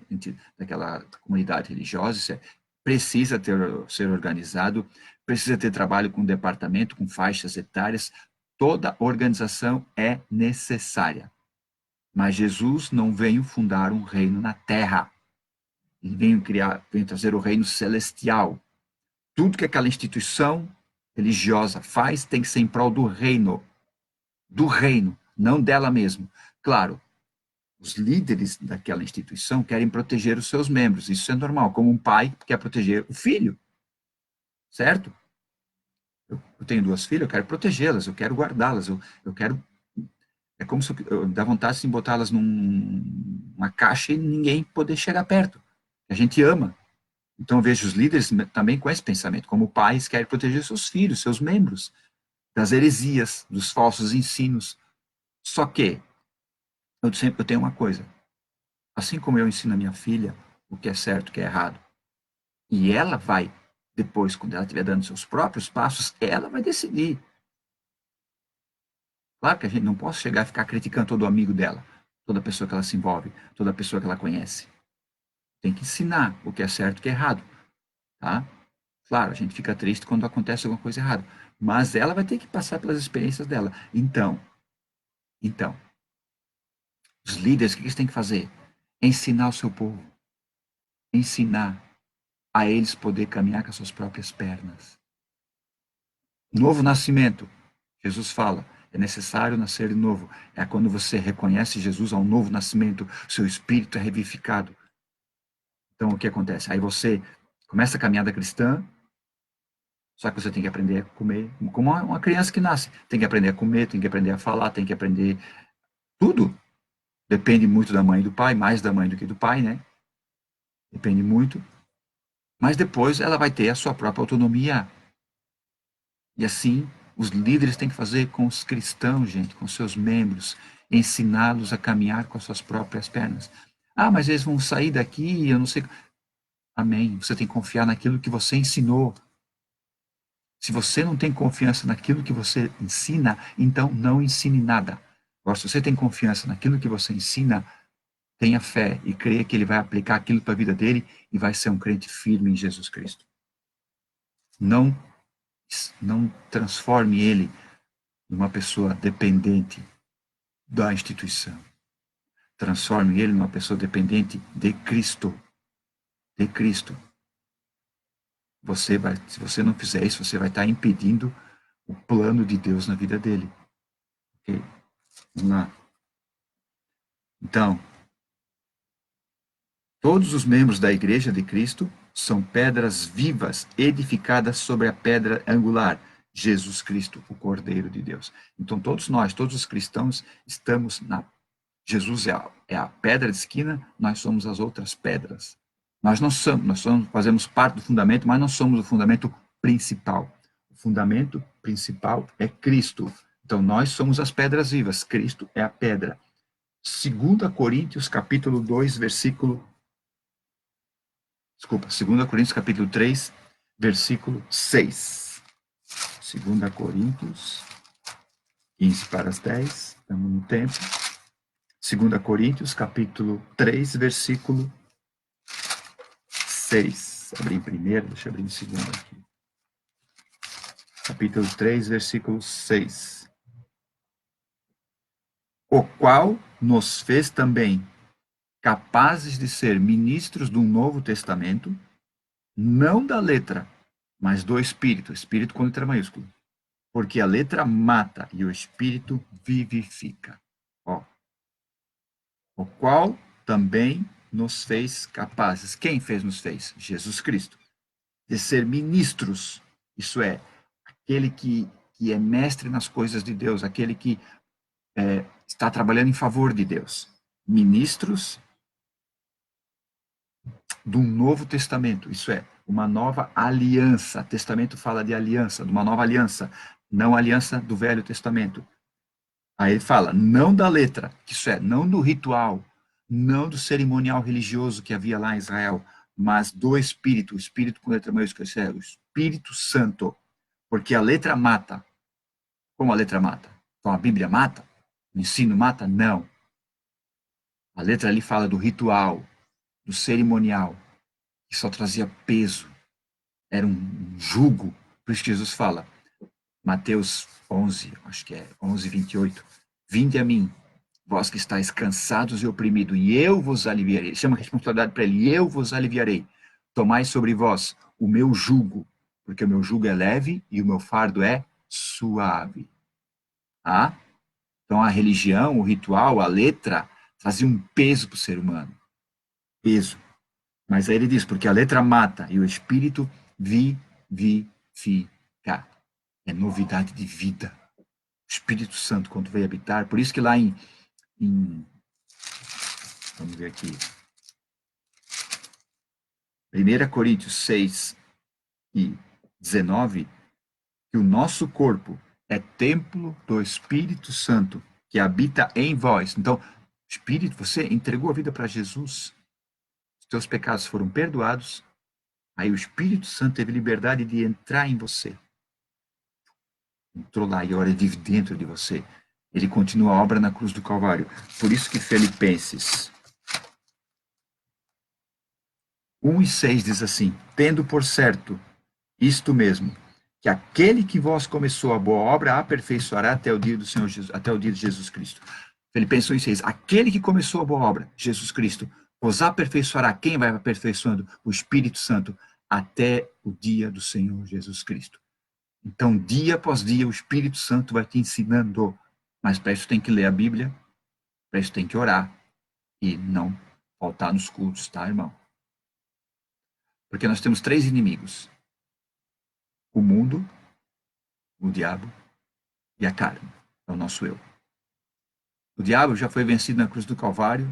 comunidade religiosa, isso precisa ser organizado, precisa ter trabalho com departamento, com faixas etárias, toda organização é necessária. Mas Jesus não veio fundar um reino na terra. Ele veio trazer o reino celestial. Tudo que aquela instituição religiosa faz tem que ser em prol do reino, não dela mesma. Claro, os líderes daquela instituição querem proteger os seus membros, isso é normal, como um pai quer proteger o filho, certo? Eu tenho duas filhas, eu quero protegê-las, eu quero guardá-las, eu quero. É como se eu dá vontade de botá-las numa caixa e ninguém poder chegar perto. A gente ama. Então eu vejo os líderes também com esse pensamento, como pais querem proteger seus filhos, seus membros, das heresias, dos falsos ensinos. Só que eu tenho uma coisa, assim como eu ensino a minha filha o que é certo, o que é errado, e ela vai, depois, quando ela estiver dando seus próprios passos, ela vai decidir. Claro que a gente não pode chegar e ficar criticando todo amigo dela, toda pessoa que ela se envolve, toda pessoa que ela conhece. Tem que ensinar o que é certo e o que é errado, tá? Claro, a gente fica triste quando acontece alguma coisa errada, mas ela vai ter que passar pelas experiências dela. Então, os líderes, o que eles têm que fazer? Ensinar o seu povo, ensinar a eles poder caminhar com as suas próprias pernas. Novo nascimento. Jesus fala, é necessário nascer de novo. É quando você reconhece Jesus ao novo nascimento, seu espírito é revivificado. Então, o que acontece? Aí você começa a caminhada cristã, só que você tem que aprender a comer, como uma criança que nasce. Tem que aprender a comer, tem que aprender a falar, tem que aprender tudo. Depende muito da mãe e do pai, mais da mãe do que do pai, né? Depende muito. Mas depois ela vai ter a sua própria autonomia. E assim, os líderes têm que fazer com os cristãos, gente, com seus membros, ensiná-los a caminhar com as suas próprias pernas. Ah, mas eles vão sair daqui, eu não sei. Amém. Você tem que confiar naquilo que você ensinou. Se você não tem confiança naquilo que você ensina, então não ensine nada. Agora, se você tem confiança naquilo que você ensina, tenha fé e creia que ele vai aplicar aquilo para a vida dele e vai ser um crente firme em Jesus Cristo. Não, não transforme ele numa pessoa dependente da instituição. Transforme ele numa pessoa dependente de Cristo. De Cristo. Se você não fizer isso, você vai estar impedindo o plano de Deus na vida dele. Ok? Vamos lá. Então, todos os membros da Igreja de Cristo são pedras vivas, edificadas sobre a pedra angular, Jesus Cristo, o Cordeiro de Deus. Então, todos nós, todos os cristãos, estamos na. Jesus é a pedra de esquina, nós somos as outras pedras. Nós não somos, fazemos parte do fundamento, mas não somos o fundamento principal. O fundamento principal é Cristo. Então, nós somos as pedras vivas, Cristo é a pedra. 2 Coríntios, capítulo 2, versículo... Desculpa, 2 Coríntios, capítulo 3, versículo 6. 2 Coríntios, 15 para as 10, estamos no tempo. 2 Coríntios, capítulo 3, versículo 6. Abri em primeiro, deixa eu abrir em segundo aqui. Capítulo 3, versículo 6. O qual nos fez também capazes de ser ministros do Novo Testamento, não da letra, mas do Espírito, Espírito com letra maiúscula. Porque a letra mata e o Espírito vivifica. Ó. O qual também nos fez capazes. Quem nos fez? Jesus Cristo. De ser ministros, isso é, aquele que é mestre nas coisas de Deus, aquele que está trabalhando em favor de Deus. Ministros do Novo Testamento, isso é, uma nova aliança. O Testamento fala de aliança, de uma nova aliança, não a aliança do Velho Testamento. Aí ele fala, não da letra, isso é, não do ritual, não do cerimonial religioso que havia lá em Israel, mas do Espírito, o Espírito com letra maiúscula, isso é, o Espírito Santo, porque a letra mata. Como a letra mata? Então a Bíblia mata? O ensino mata? Não. A letra ali fala do ritual, do cerimonial, que só trazia peso, era um jugo. Por isso que Jesus fala, Mateus 11, acho que é 11, 28, vinde a mim, vós que estáis cansados e oprimidos, e eu vos aliviarei. Chama a responsabilidade para ele, e eu vos aliviarei. Tomai sobre vós o meu jugo, porque o meu jugo é leve e o meu fardo é suave. Tá? Então a religião, o ritual, a letra trazia um peso para o ser humano. Peso. Mas aí ele diz, porque a letra mata e o espírito vivifica. É novidade de vida. O Espírito Santo, quando veio habitar, por isso que lá vamos ver aqui, 1 Coríntios 6 e 19, que o nosso corpo é templo do Espírito Santo, que habita em vós. Então, Espírito, você entregou a vida para Jesus, os teus pecados foram perdoados, aí o Espírito Santo teve liberdade de entrar em você. Entrou lá e agora vive dentro de você. Ele continua a obra na cruz do Calvário. Por isso que Filipenses 1:6 diz assim: tendo por certo isto mesmo, que aquele que vós começou a boa obra aperfeiçoará até o dia do Senhor Jesus, até o dia de Jesus Cristo. Filipenses 1:6, aquele que começou a boa obra, Jesus Cristo, vos aperfeiçoará. Quem vai aperfeiçoando? O Espírito Santo, até o dia do Senhor Jesus Cristo. Então, dia após dia, o Espírito Santo vai te ensinando. Mas para isso tem que ler a Bíblia, para isso tem que orar e não faltar nos cultos, tá, irmão? Porque nós temos 3 inimigos: o mundo, o diabo e a carne. É o nosso eu. O diabo já foi vencido na cruz do Calvário,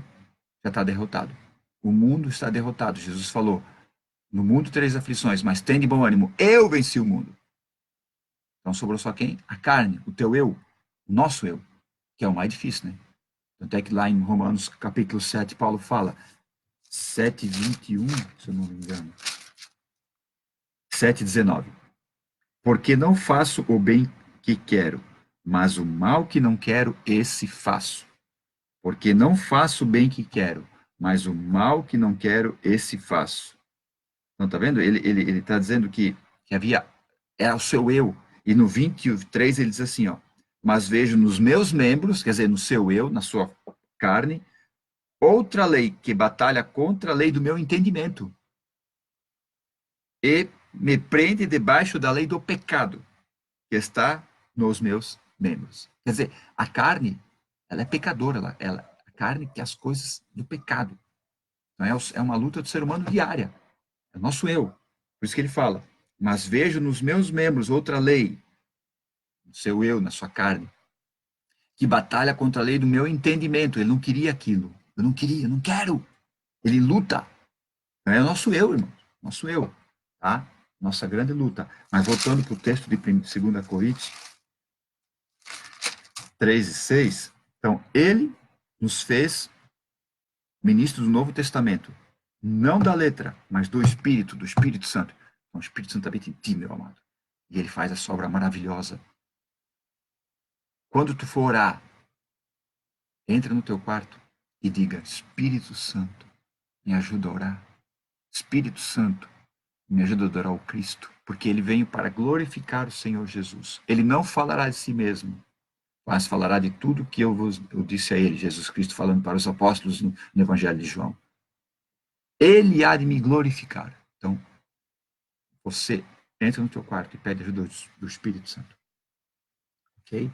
já está derrotado. O mundo está derrotado. Jesus falou: no mundo tereis aflições, mas tende bom ânimo. Eu venci o mundo. Então sobrou só quem? A carne, o teu eu, o nosso eu, que é o mais difícil, né? Tanto é que lá em Romanos capítulo 7, Paulo fala, 7:21, se eu não me engano, 7:19. Porque não faço o bem que quero, mas o mal que não quero, esse faço. Porque não faço o bem que quero, mas o mal que não quero, esse faço. Então, tá vendo? Ele está dizendo que havia, é o seu eu. E no 23 ele diz assim, ó, mas vejo nos meus membros, quer dizer, no seu eu, na sua carne, outra lei que batalha contra a lei do meu entendimento. E me prende debaixo da lei do pecado, que está nos meus membros. Quer dizer, a carne, ela é pecadora, a carne quer as coisas do pecado. Então, é uma luta do ser humano diária. É o nosso eu. Por isso que ele fala, mas vejo nos meus membros outra lei, no seu eu, na sua carne, que batalha contra a lei do meu entendimento. Ele não queria aquilo. Eu não queria, eu não quero. Ele luta. Então, é o nosso eu, irmão. Nosso eu. Tá? Nossa grande luta. Mas voltando para o texto de 2 Coríntios 3:6, então, ele nos fez ministros do Novo Testamento, não da letra, mas do Espírito Santo. Então, o Espírito Santo habita em ti, meu amado. E ele faz essa obra maravilhosa. Quando tu for orar, entra no teu quarto e diga, Espírito Santo, me ajuda a orar. Espírito Santo, me ajuda a adorar o Cristo, porque ele veio para glorificar o Senhor Jesus. Ele não falará de si mesmo, mas falará de tudo que eu disse a ele, Jesus Cristo falando para os apóstolos no Evangelho de João. Ele há de me glorificar. Então, você entra no teu quarto e pede ajuda do Espírito Santo. Ok?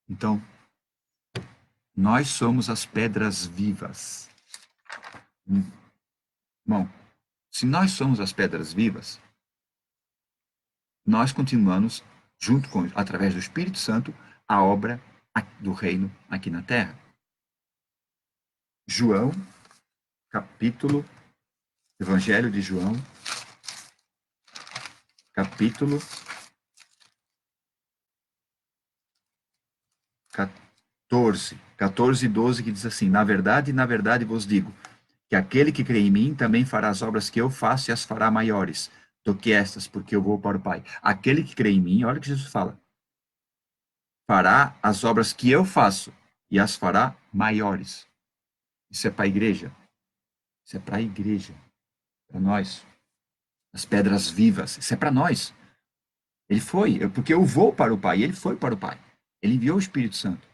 Então, nós somos as pedras vivas. Bom, se nós somos as pedras vivas, nós continuamos, através do Espírito Santo, a obra do reino aqui na terra. João, Evangelho de João, capítulo 14:12, que diz assim, na verdade vos digo, que aquele que crê em mim também fará as obras que eu faço e as fará maiores do que estas, porque eu vou para o Pai. Aquele que crê em mim, olha o que Jesus fala, fará as obras que eu faço e as fará maiores. Isso é para a igreja. Isso é para a igreja. Para nós. As pedras vivas. Isso é para nós. Ele foi, porque eu vou para o Pai. Ele foi para o Pai. Ele enviou o Espírito Santo.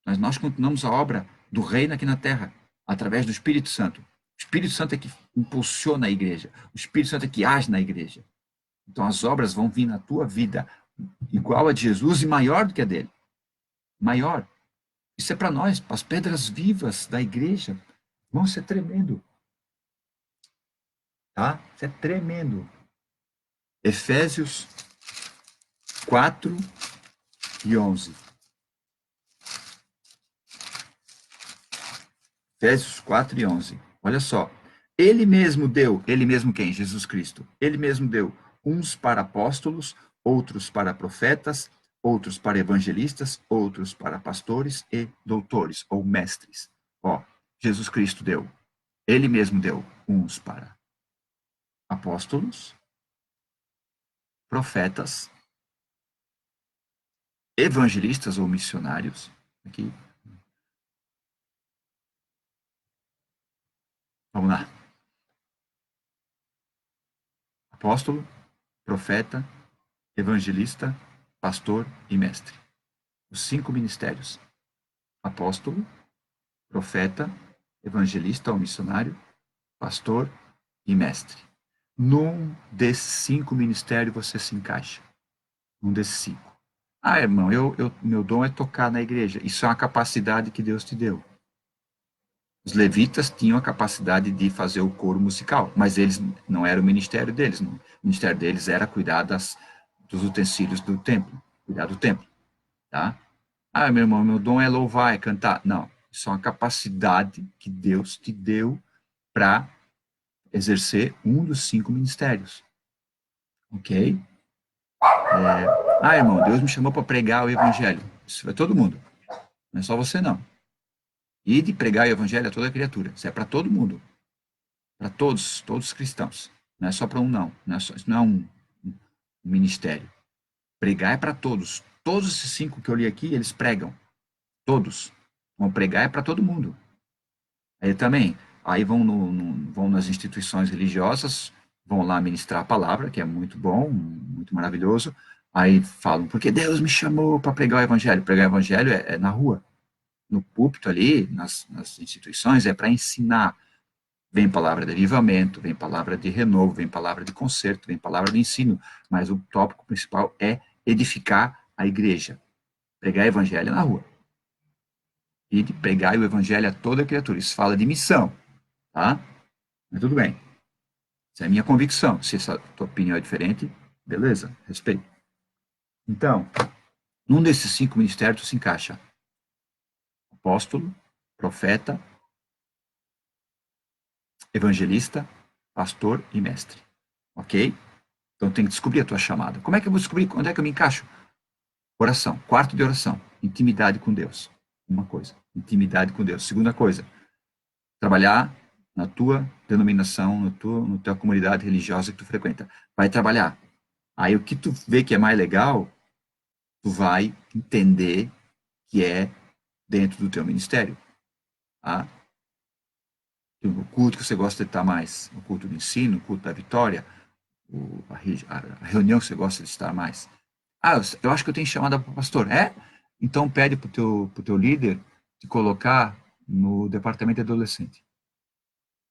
Mas nós continuamos a obra do reino aqui na terra, através do Espírito Santo. O Espírito Santo é que impulsiona a igreja. O Espírito Santo é que age na igreja. Então as obras vão vir na tua vida igual a de Jesus e maior do que a dele. Maior. Isso é para nós, para as pedras vivas da igreja. Vão ser tremendo. Tá? Isso é tremendo. Efésios 4 e 11. Efésios 4 e 11. Olha só. Ele mesmo quem? Jesus Cristo. Ele mesmo deu uns para apóstolos, outros para profetas, outros para evangelistas, outros para pastores e doutores, ou mestres. Ó, Jesus Cristo deu. Ele mesmo deu uns para apóstolos, profetas, evangelistas ou missionários. Aqui. Vamos lá. Apóstolo, profeta, evangelista, pastor e mestre. Os 5 ministérios. Apóstolo, profeta, evangelista ou missionário, pastor e mestre. Num desses 5 ministérios você se encaixa. Num desses 5. Ah, irmão, meu dom é tocar na igreja. Isso é uma capacidade que Deus te deu. Os levitas tinham a capacidade de fazer o coro musical, mas eles não era o ministério deles. Não. O ministério deles era cuidar dos utensílios do templo, cuidar do templo, tá? Ah, meu irmão, meu dom é louvar, é cantar. Não, isso é uma capacidade que Deus te deu para exercer um dos 5 ministérios, ok? Irmão, Deus me chamou para pregar o evangelho. Isso é todo mundo, não é só você não. E de pregar o evangelho a toda criatura. Isso é para todo mundo. Para todos os cristãos. Não é só para um, não. Isso não é um ministério. Pregar é para todos. Todos esses 5 que eu li aqui, eles pregam. Todos. Vão pregar é para todo mundo. Aí também, aí vão nas instituições religiosas, vão lá ministrar a palavra, que é muito bom, muito maravilhoso. Aí falam, porque Deus me chamou para pregar o evangelho. Pregar o evangelho é na rua. No púlpito ali, nas instituições, é para ensinar. Vem palavra de avivamento, vem palavra de renovo, vem palavra de conserto, vem palavra de ensino, mas o tópico principal é edificar a igreja. Pregar o evangelho na rua. E de pregar o evangelho a toda criatura. Isso fala de missão, tá? Mas tudo bem. Essa é a minha convicção. Se essa tua opinião é diferente, beleza, respeito. Então, num desses 5 ministérios se encaixa apóstolo, profeta, evangelista, pastor e mestre. Ok? Então tem que descobrir a tua chamada. Como é que eu vou descobrir onde é que eu me encaixo? Oração, quarto de oração, intimidade com Deus. Uma coisa, intimidade com Deus. Segunda coisa, trabalhar na tua denominação, na tua comunidade religiosa que tu frequenta. Vai trabalhar. Aí o que tu vê que é mais legal, tu vai entender que é dentro do teu ministério. Tá? O culto que você gosta de estar mais, o culto do ensino, o culto da vitória, a reunião que você gosta de estar mais. Eu acho que eu tenho chamada para pastor. É? Então pede para o teu líder te colocar no departamento de adolescente.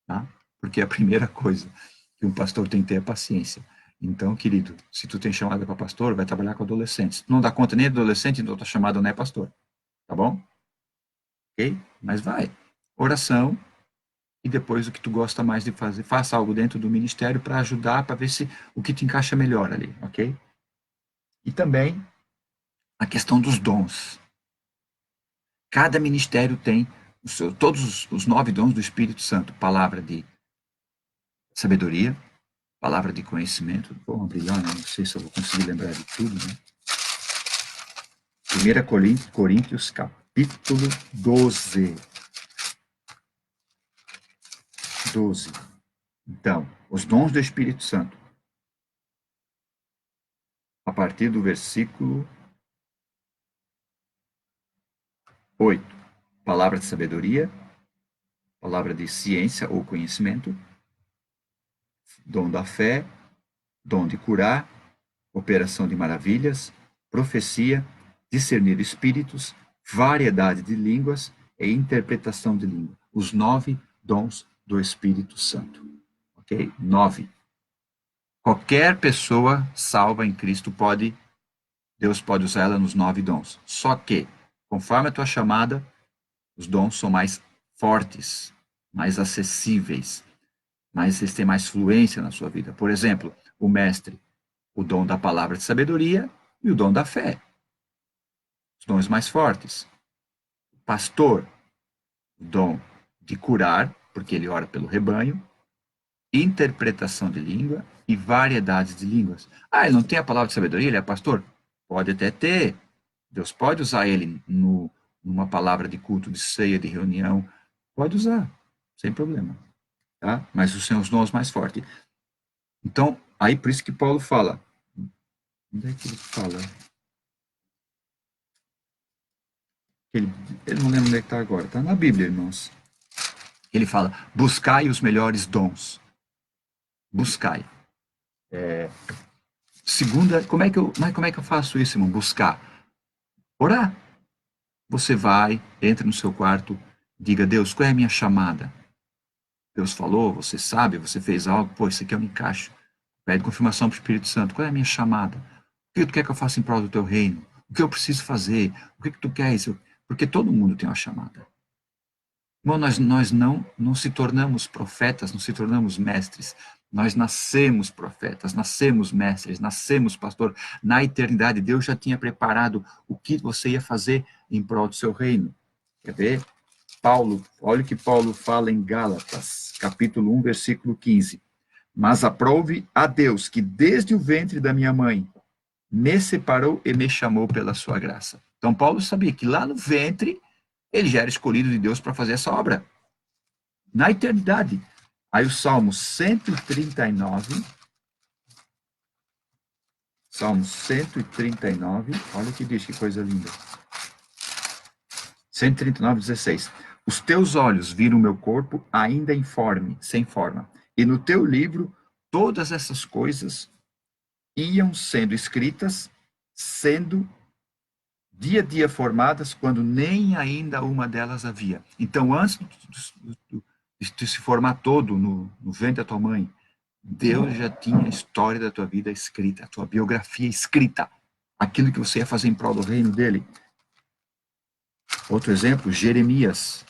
Tá? Porque a primeira coisa que um pastor tem que ter é paciência. Então, querido, se tu tem chamada para pastor, vai trabalhar com adolescentes. Se tu não dá conta nem de adolescente, então tua chamada não é pastor. Tá bom? Ok? Mas vai. Oração, e depois o que tu gosta mais de fazer, faça algo dentro do ministério para ajudar, para ver se o que te encaixa melhor ali, ok? E também a questão dos dons. Cada ministério tem todos os 9 dons do Espírito Santo. Palavra de sabedoria, palavra de conhecimento. Vamos abrir lá, não sei se eu vou conseguir lembrar de tudo, né? 1 Coríntios, capítulo 12. 12. Então, os dons do Espírito Santo. A partir do versículo 8. Palavra de sabedoria, palavra de ciência ou conhecimento, dom da fé, dom de curar, operação de maravilhas, profecia, discernir espíritos, variedade de línguas e interpretação de língua. Os 9 dons do Espírito Santo. Ok? 9. Qualquer pessoa salva em Cristo Deus pode usar ela nos 9 dons. Só que, conforme a tua chamada, os dons são mais fortes, mais acessíveis, mas eles têm mais fluência na sua vida. Por exemplo, o mestre, o dom da palavra de sabedoria e o dom da fé. Os dons mais fortes. O pastor, o dom de curar, porque ele ora pelo rebanho, interpretação de língua e variedades de línguas. Ah, ele não tem a palavra de sabedoria, ele é pastor? Pode até ter. Deus pode usar ele numa palavra de culto, de ceia, de reunião. Pode usar, sem problema. Tá? Mas os são os dons mais fortes. Então, aí por isso que Paulo fala. Onde é que ele fala? Ele não lembra onde é que está agora. Está na Bíblia, irmãos. Ele fala: buscai os melhores dons. Buscai. Segunda, como é que eu faço isso, irmão? Buscar. Orar. Você vai, entra no seu quarto, diga: Deus, qual é a minha chamada? Deus falou, você sabe, você fez algo, pô, isso aqui eu me encaixo. Pede confirmação para o Espírito Santo. Qual é a minha chamada? O que tu quer que eu faça em prol do teu reino? O que eu preciso fazer? O que tu queres? Porque todo mundo tem uma chamada. Bom, nós não se tornamos profetas, não se tornamos mestres. Nós nascemos profetas, nascemos mestres, nascemos pastor. Na eternidade, Deus já tinha preparado o que você ia fazer em prol do seu reino. Quer ver? Paulo, olha o que Paulo fala em Gálatas, capítulo 1, versículo 15. Mas aprove a Deus que desde o ventre da minha mãe me separou e me chamou pela sua graça. Então Paulo sabia que lá no ventre ele já era escolhido de Deus para fazer essa obra. Na eternidade. Aí o Salmo 139, Salmo 139, olha o que diz, que coisa linda. 139, 16. Os teus olhos viram o meu corpo ainda informe, sem forma, e no teu livro todas essas coisas iam sendo escritas, sendo dia a dia formadas, quando nem ainda uma delas havia. Então, antes de se formar todo no ventre da tua mãe, Deus já tinha a história da tua vida escrita, a tua biografia escrita, aquilo que você ia fazer em prol do reino dele. Outro exemplo, Jeremias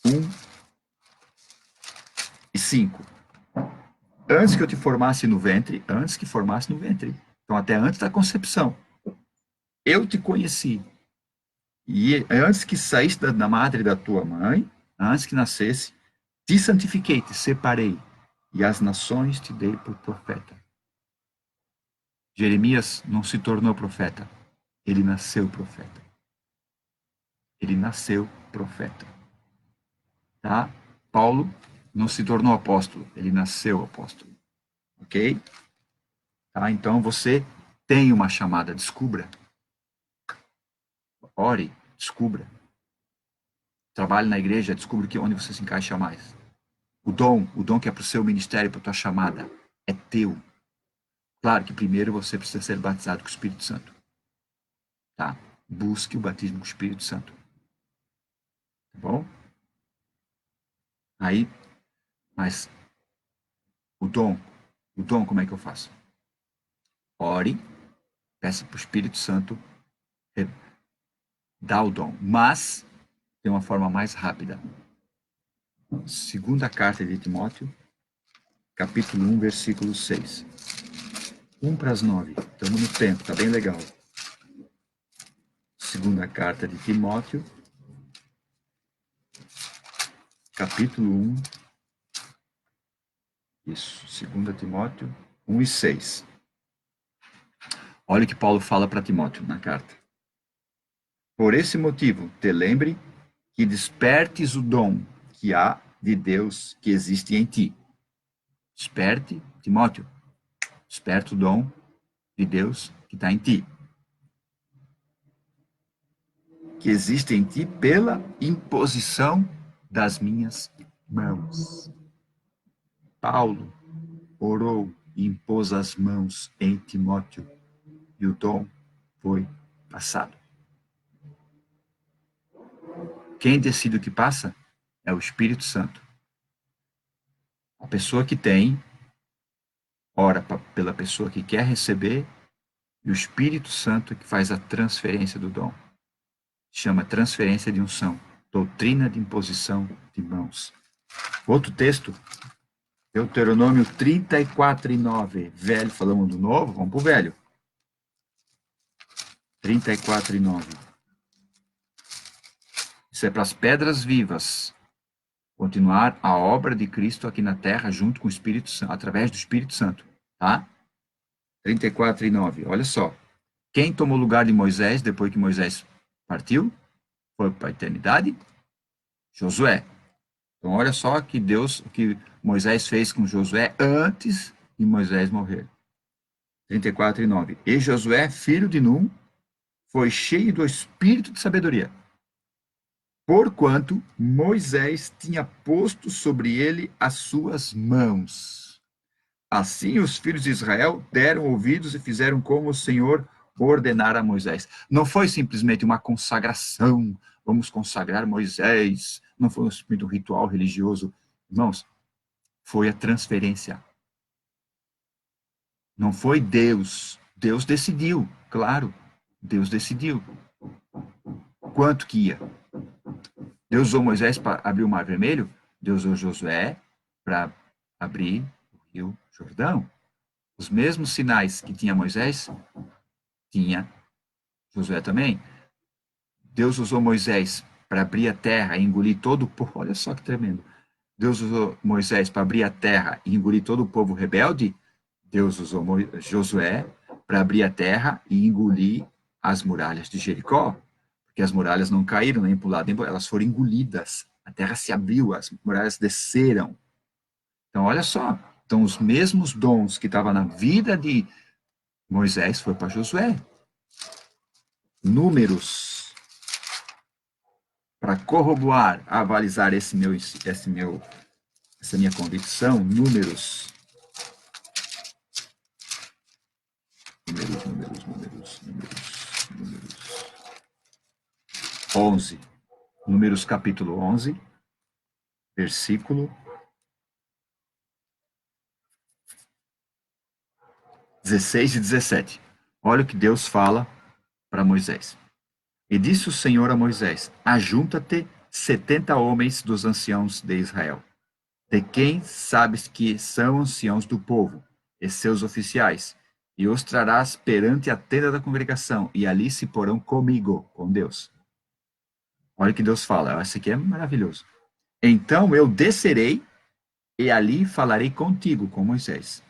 1 e 5. Antes que eu te formasse no ventre, antes que formasse no ventre, então até antes da concepção, eu te conheci. E antes que saísse da madre da tua mãe, antes que nascesse, te santifiquei, te separei, e as nações te dei por profeta. Jeremias não se tornou profeta, ele nasceu profeta. Ele nasceu profeta. Tá? Paulo não se tornou apóstolo, ele nasceu apóstolo. Ok? Tá? Então você tem uma chamada, descubra. Ore, descubra. Trabalhe na igreja, descubra onde você se encaixa mais. O dom que é para o seu ministério, para a tua chamada, é teu. Claro que primeiro você precisa ser batizado com o Espírito Santo. Tá? Busque o batismo com o Espírito Santo. Tá bom? Aí, mas o dom como é que eu faço? Ore, peça para o Espírito Santo dar o dom. Mas tem uma forma mais rápida. Segunda carta de Timóteo, capítulo 1, versículo 6. 1 para as 9. Estamos no tempo, tá bem legal. Segunda carta de Timóteo, capítulo 1. Isso, 2 Timóteo 1 e 6. Olha o que Paulo fala para Timóteo na carta. Por esse motivo, te lembre que despertes o dom que há de Deus que existe em ti. Desperte, Timóteo, desperta o dom de Deus que está em ti. Que existe em ti pela imposição das minhas mãos. Paulo orou e impôs as mãos em Timóteo e o dom foi passado. Quem decide o que passa é o Espírito Santo. A pessoa que tem ora pela pessoa que quer receber, e o Espírito Santo que faz a transferência do dom. Chama transferência de unção, doutrina de imposição de mãos. Outro texto, Deuteronômio 34:9. Velho, falamos do novo, vamos para o velho. 34:9. Isso é para as pedras vivas. Continuar a obra de Cristo aqui na terra junto com o Espírito Santo, através do Espírito Santo. Tá? 34:9. Olha só. Quem tomou o lugar de Moisés depois que Moisés partiu? Foi para a eternidade? Josué. Então, olha só que Deus, o que Moisés fez com Josué antes de Moisés morrer. 34:9. E Josué, filho de Num, foi cheio do espírito de sabedoria, porquanto Moisés tinha posto sobre ele as suas mãos. Assim os filhos de Israel deram ouvidos e fizeram como o Senhor ordenara a Moisés. Não foi simplesmente uma consagração, vamos consagrar Moisés, não foi simplesmente um ritual religioso. Irmãos, foi a transferência. Não foi Deus. Deus decidiu, claro. Deus decidiu. Quanto que ia? Deus usou Moisés para abrir o Mar Vermelho, Deus usou Josué para abrir o Rio Jordão. Os mesmos sinais que tinha Moisés, tinha Josué também. Deus usou Moisés para abrir a terra e engolir todo o povo. Olha só que tremendo. Deus usou Moisés para abrir a terra e engolir todo o povo rebelde. Deus usou Josué para abrir a terra e engolir as muralhas de Jericó. Porque as muralhas não caíram nem para o lado, nem para, elas foram engolidas. A terra se abriu, as muralhas desceram. Então, olha só. Então, os mesmos dons que estavam na vida de Moisés foi para Josué. Números, para corroborar, avalizar essa minha convicção, números. Números. 11. Números capítulo 11, versículo 16 e 17. Olha o que Deus fala para Moisés. E disse o Senhor a Moisés: Ajunta-te 70 homens dos anciãos de Israel, de quem sabes que são anciãos do povo, e seus oficiais, e os trarás perante a tenda da congregação, e ali se porão comigo, com Deus. Olha o que Deus fala, isso aqui é maravilhoso. Então eu descerei, e ali falarei contigo, com Moisés.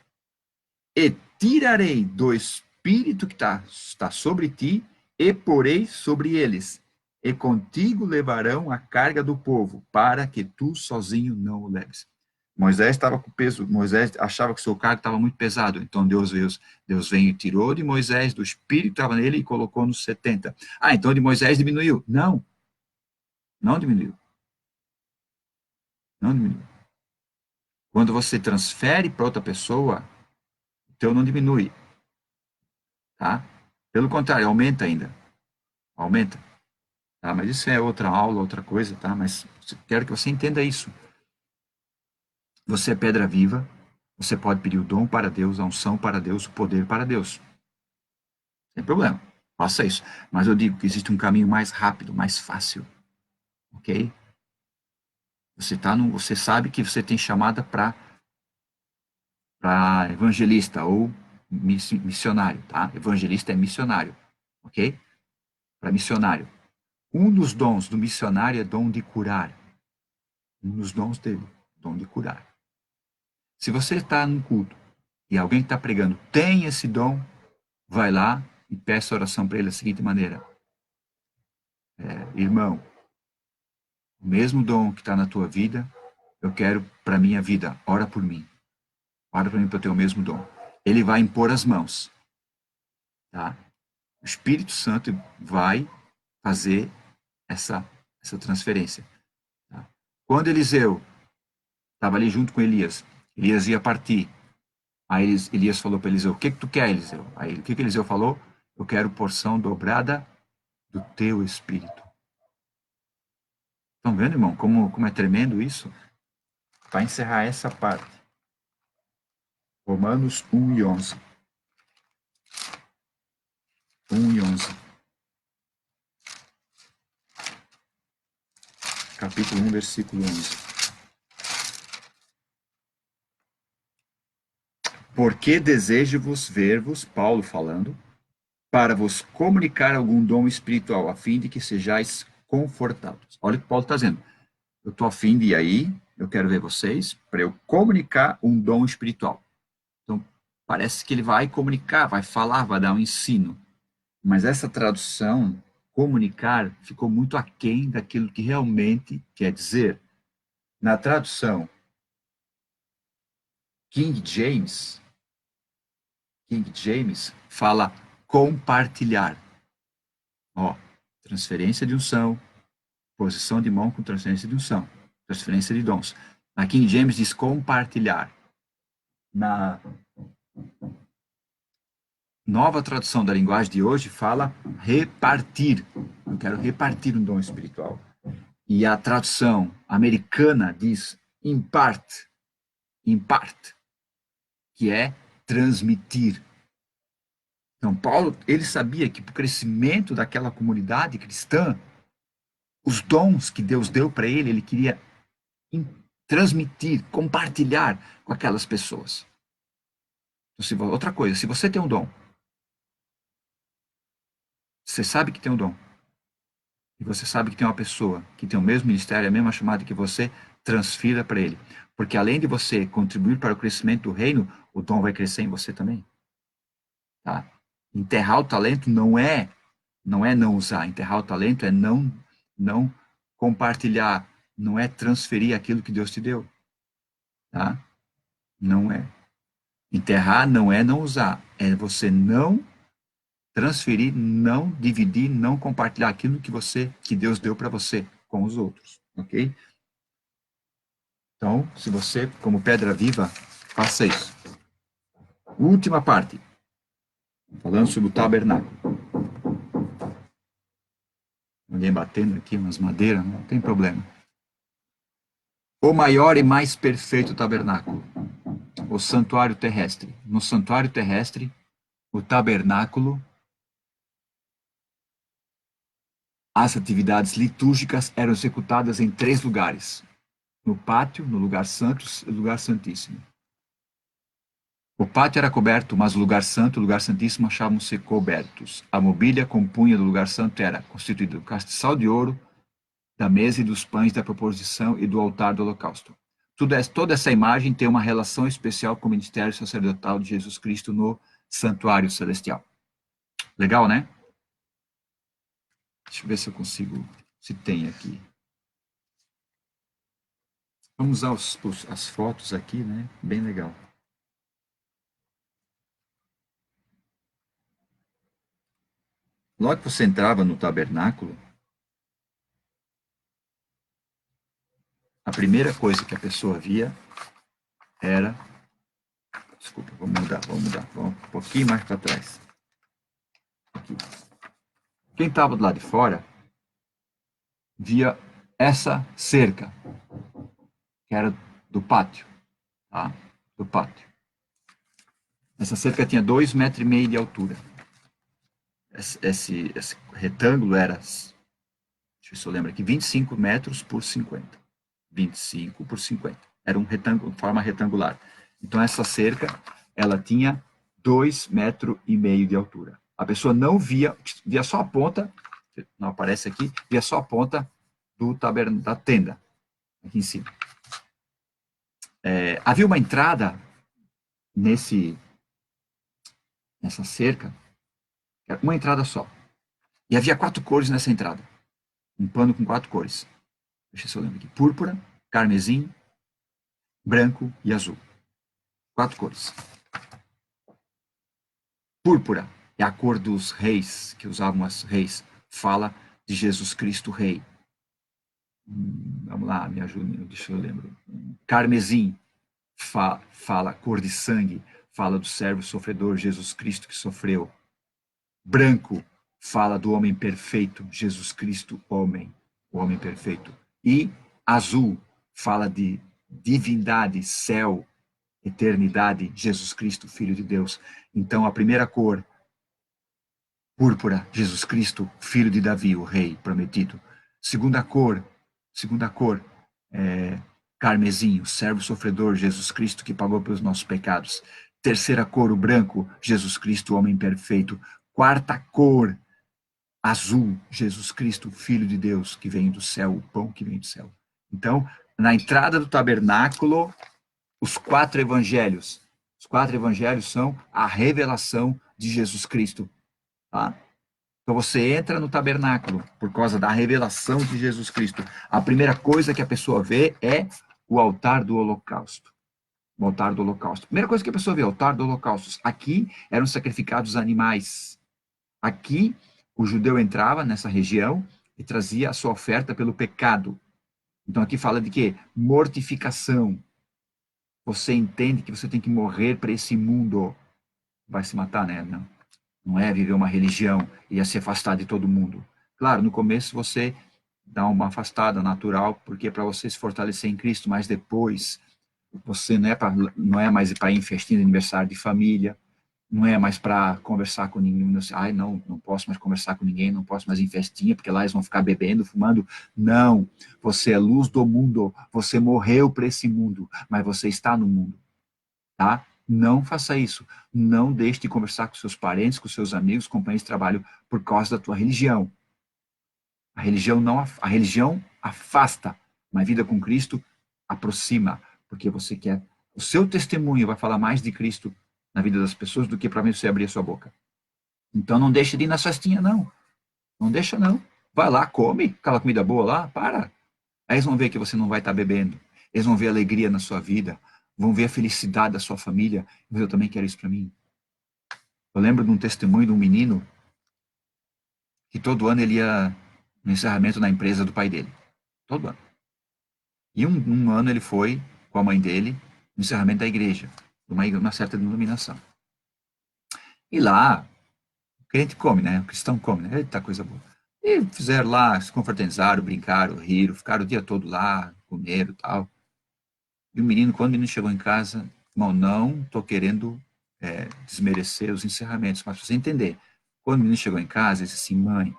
E tirarei do espírito que está sobre ti, e porei sobre eles. E contigo levarão a carga do povo, para que tu sozinho não o leves. Moisés estava com peso, Moisés achava que o seu cargo estava muito pesado, então Deus veio e tirou de Moisés, do espírito que estava nele, e colocou nos 70. Ah, então de Moisés diminuiu. Não, não diminuiu. Não diminuiu. Quando você transfere para outra pessoa, o teu não diminui. Tá? Pelo contrário, aumenta ainda. Aumenta. Tá? Mas isso é outra aula, outra coisa, tá? Mas quero que você entenda isso. Você é pedra viva, você pode pedir o dom para Deus, a unção para Deus, o poder para Deus. Sem problema, faça isso. Mas eu digo que existe um caminho mais rápido, mais fácil. Ok? Você sabe que você tem chamada para evangelista ou missionário, tá? Evangelista é missionário, ok? Para missionário. Um dos dons do missionário é dom de curar. Um dos dons dele, dom de curar. Se você está num culto e alguém está pregando tem esse dom, vai lá e peça oração para ele da seguinte maneira: irmão, o mesmo dom que está na tua vida, eu quero para minha vida, ora por mim. Ora para mim para eu ter o mesmo dom. Ele vai impor as mãos. Tá? O Espírito Santo vai fazer essa transferência. Tá? Quando Eliseu estava ali junto com Elias, Elias ia partir. Aí Elias falou para Eliseu: O que tu quer, Eliseu? Aí o que Eliseu falou? Eu quero porção dobrada do teu espírito. Estão vendo, irmão, como é tremendo isso? Para encerrar essa parte. Romanos 1 e 11. 1 e 11. Capítulo 1, versículo 11. Porque desejo-vos ver-vos, Paulo falando, para vos comunicar algum dom espiritual, a fim de que sejais confortados. Olha o que Paulo está dizendo. Eu estou a fim de ir aí, eu quero ver vocês, para eu comunicar um dom espiritual. Então, parece que ele vai comunicar, vai falar, vai dar um ensino. Mas essa tradução, comunicar, ficou muito aquém daquilo que realmente quer dizer. Na tradução King James, fala compartilhar. Ó, transferência de unção, posição de mão com transferência de unção, transferência de dons. Na King James diz compartilhar. Na nova tradução da linguagem de hoje fala repartir. Eu quero repartir um dom espiritual. E a tradução americana diz impart, que é transmitir. Então, Paulo, ele sabia que para o crescimento daquela comunidade cristã, os dons que Deus deu para ele, ele queria transmitir, compartilhar com aquelas pessoas. Então, outra coisa, se você tem um dom, você sabe que tem um dom, e você sabe que tem uma pessoa que tem o mesmo ministério, a mesma chamada que você, transfira para ele. Porque além de você contribuir para o crescimento do reino, o dom vai crescer em você também. Tá? Enterrar o talento não é não usar. Enterrar o talento é não compartilhar, não é transferir aquilo que Deus te deu. Tá? Não é. Enterrar não é não usar, é você não transferir, não dividir, não compartilhar aquilo que Deus deu para você com os outros, ok? Então, se você, como pedra viva, faça isso. Última parte, falando sobre o tabernáculo. Alguém batendo aqui umas madeiras, não tem problema. O maior e mais perfeito tabernáculo, o santuário terrestre. No santuário terrestre, o tabernáculo, as atividades litúrgicas eram executadas em 3 lugares: no pátio, no lugar santo e no lugar santíssimo. O pátio era coberto, mas o lugar santo e o lugar santíssimo achavam-se cobertos. A mobília compunha do lugar santo era constituída do castiçal de ouro, da mesa e dos pães da proposição e do altar do holocausto. Toda essa imagem tem uma relação especial com o ministério sacerdotal de Jesus Cristo no santuário celestial. Legal, né? Deixa eu ver se eu consigo, se tem aqui. Vamos usar as fotos aqui, né? Bem legal. Logo que você entrava no tabernáculo, a primeira coisa que a pessoa via era... Desculpa, vamos mudar. Vamos um pouquinho mais para trás. Aqui. Quem estava do lado de fora via essa cerca, que era do pátio, tá? Do pátio. Essa cerca tinha 2,5 metros de altura. Esse retângulo era, deixa eu ver se eu lembro aqui, 25 metros por 50. 25 por 50. Era um retângulo, forma retangular. Então essa cerca, ela tinha 2,5 metros de altura. A pessoa não via só a ponta, não aparece aqui, via só a ponta da tenda, aqui em cima. Havia uma entrada nessa cerca, uma entrada só. E havia 4 cores nessa entrada. Um pano com 4 cores. Deixa eu ver se eu lembro aqui. Púrpura, carmesim, branco e azul. 4 cores. Púrpura é a cor dos reis, que usavam os reis. Fala de Jesus Cristo Rei. Vamos lá, me ajude, deixa eu lembrar. Carmesim fala cor de sangue, fala do servo sofredor, Jesus Cristo que sofreu. Branco fala do homem perfeito, Jesus Cristo, homem, o homem perfeito. E azul fala de divindade, céu, eternidade, Jesus Cristo, Filho de Deus. Então, a primeira cor, púrpura, Jesus Cristo, Filho de Davi, o Rei prometido. Segunda cor, carmesim, o servo sofredor, Jesus Cristo, que pagou pelos nossos pecados. Terceira cor, o branco, Jesus Cristo, homem perfeito. Quarta cor, azul, Jesus Cristo, Filho de Deus, que vem do céu, o pão que vem do céu. Então, na entrada do tabernáculo, os quatro evangelhos. Os quatro evangelhos são a revelação de Jesus Cristo. Tá? Então você entra no tabernáculo por causa da revelação de Jesus Cristo. A primeira coisa que a pessoa vê é o altar do holocausto. O altar do holocausto. Primeira coisa que a pessoa vê, o altar do holocausto. Aqui eram sacrificados animais. Aqui o judeu entrava nessa região e trazia a sua oferta pelo pecado. Então aqui fala de quê? Mortificação. Você entende que você tem que morrer para esse mundo. Vai se matar, né? Não é viver uma religião e se afastar de todo mundo. Claro, no começo você dá uma afastada natural, porque é para você se fortalecer em Cristo, mas depois você não é mais para ir em festinha de aniversário de família, não é mais para conversar com ninguém. Ai, não posso mais conversar com ninguém, não posso mais ir em festinha, porque lá eles vão ficar bebendo, fumando. Não, você é luz do mundo, você morreu para esse mundo, mas você está no mundo, tá? Não faça isso. Não deixe de conversar com seus parentes, com seus amigos, companheiros de trabalho por causa da tua religião. A religião não, a religião afasta, mas a vida com Cristo aproxima, porque você quer, o seu testemunho vai falar mais de Cristo na vida das pessoas do que para você abrir a sua boca. Então não deixe de ir na festinha, não. Não deixa, não. Vai lá, come aquela comida boa lá, para. Aí eles vão ver que você não vai estar bebendo. Eles vão ver a alegria na sua vida, vão ver a felicidade da sua família. Mas eu também quero isso para mim. Eu lembro de um testemunho de um menino que todo ano ele ia no encerramento na empresa do pai dele. Todo ano. E um ano ele foi com a mãe dele no encerramento da igreja, de uma certa denominação. E lá, o crente come, né? O cristão come, né? Eita, coisa boa. E fizeram lá, se confraternizaram, brincaram, riram, ficaram o dia todo lá, comeram e tal. E o menino, quando o menino chegou em casa, irmão, não estou querendo desmerecer os encerramentos, mas para você entender, quando o menino chegou em casa, ele disse assim, mãe,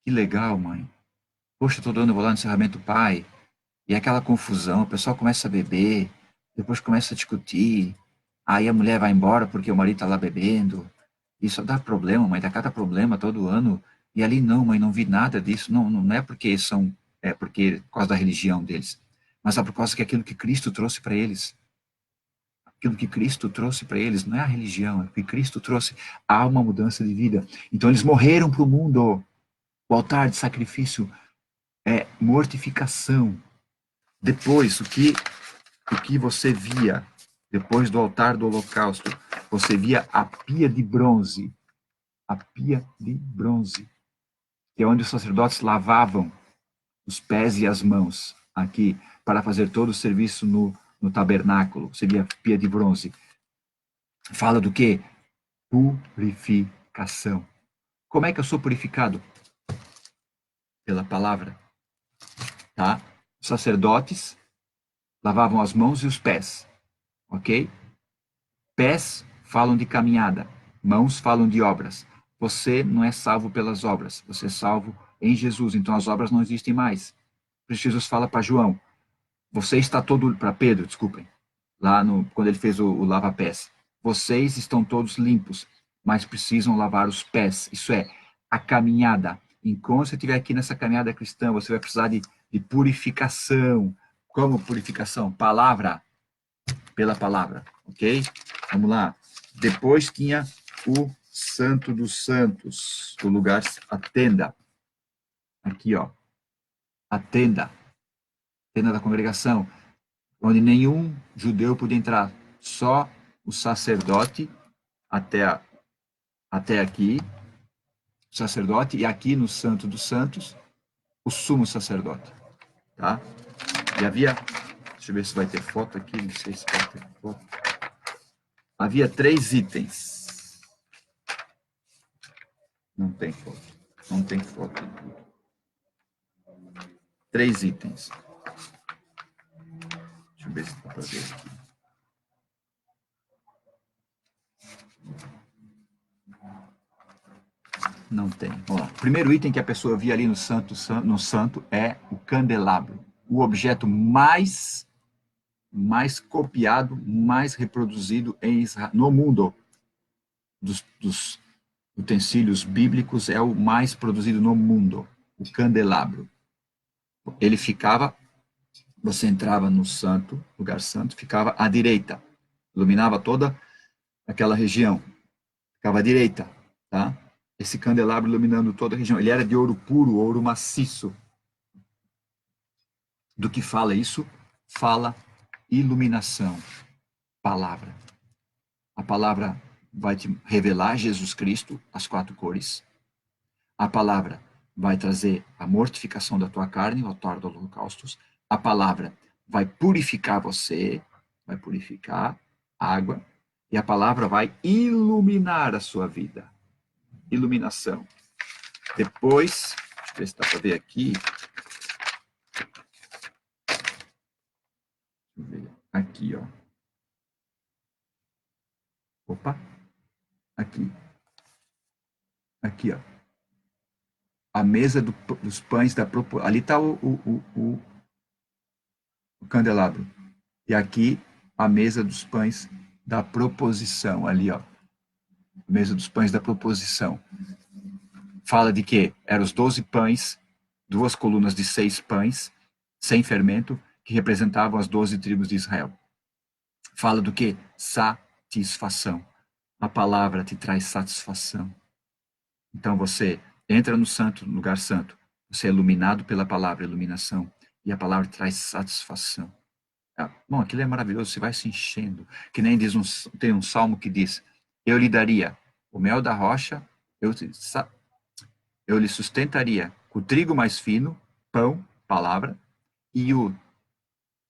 que legal, mãe. Poxa, todo ano eu vou lá no encerramento do pai, e é aquela confusão, o pessoal começa a beber, depois começa a discutir, aí a mulher vai embora porque o marido está lá bebendo, isso dá problema, mãe, dá cada problema todo ano, e ali não, mãe, não vi nada disso, não é porque por causa da religião deles, mas é por causa que aquilo que Cristo trouxe para eles, aquilo que Cristo trouxe para eles, não é a religião, é o que Cristo trouxe, há uma mudança de vida. Então eles morreram para o mundo, o altar de sacrifício é mortificação. Depois, o que você via, depois do altar do holocausto, você via a pia de bronze, que é onde os sacerdotes lavavam os pés e as mãos, aqui, para fazer todo o serviço no tabernáculo. Você via a pia de bronze. Fala do quê? Purificação. Como é que eu sou purificado? Pela palavra, tá? Os sacerdotes lavavam as mãos e os pés, ok? Pés falam de caminhada, mãos falam de obras. Você não é salvo pelas obras, você é salvo em Jesus, então as obras não existem mais. Por isso Jesus fala para João, você está todo, para Pedro, desculpem, lá quando ele fez o lava-pés, vocês estão todos limpos, mas precisam lavar os pés, isso é, a caminhada. Enquanto você estiver aqui nessa caminhada cristã, você vai precisar de purificação. Como purificação? Palavra, pela palavra, ok? Vamos lá. Depois tinha o Santo dos Santos, o lugar, a tenda. Aqui, ó. A tenda da congregação, onde nenhum judeu podia entrar, só o sacerdote até aqui, o sacerdote, e aqui no Santo dos Santos, o sumo sacerdote, tá? E havia, deixa eu ver se vai ter foto aqui, não sei se vai ter foto. Havia 3 itens. Não tem foto. Não tem foto. 3 itens. Deixa eu ver se dá para ver aqui. Não tem. Vamos lá. O primeiro item que a pessoa via ali no santo é o candelabro. O objeto mais copiado, mais reproduzido em Israel, no mundo. Dos utensílios bíblicos, é o mais produzido no mundo. O candelabro. Ele ficava, você entrava no santo, lugar santo, ficava à direita. Iluminava toda aquela região. Ficava à direita, tá? Esse candelabro iluminando toda a região. Ele era de ouro puro, ouro maciço. Do que fala isso? Fala iluminação, palavra. A palavra vai te revelar Jesus Cristo, as 4 cores. A palavra vai trazer a mortificação da tua carne, o altar do holocausto. A palavra vai purificar você, vai purificar a água. E a palavra vai iluminar a sua vida. Iluminação. Depois, deixa eu ver se dá para ver aqui. Aqui, ó. Opa. Aqui. Aqui, ó. A mesa dos pães da proposição. Ali está o candelabro. E aqui a mesa dos pães da proposição. Ali, ó. Mesa dos pães da proposição. Fala de quê? Eram os 12 pães, 2 colunas de 6 pães, sem fermento, que representavam as 12 tribos de Israel. Fala do quê? Satisfação. A palavra te traz satisfação. Então você entra no santo, no lugar santo. Você é iluminado pela palavra, iluminação. E a palavra traz satisfação. Bom, aquilo é maravilhoso, você vai se enchendo. Que nem tem um salmo que diz: eu lhe daria o mel da rocha, eu lhe sustentaria com o trigo mais fino, pão, palavra, e o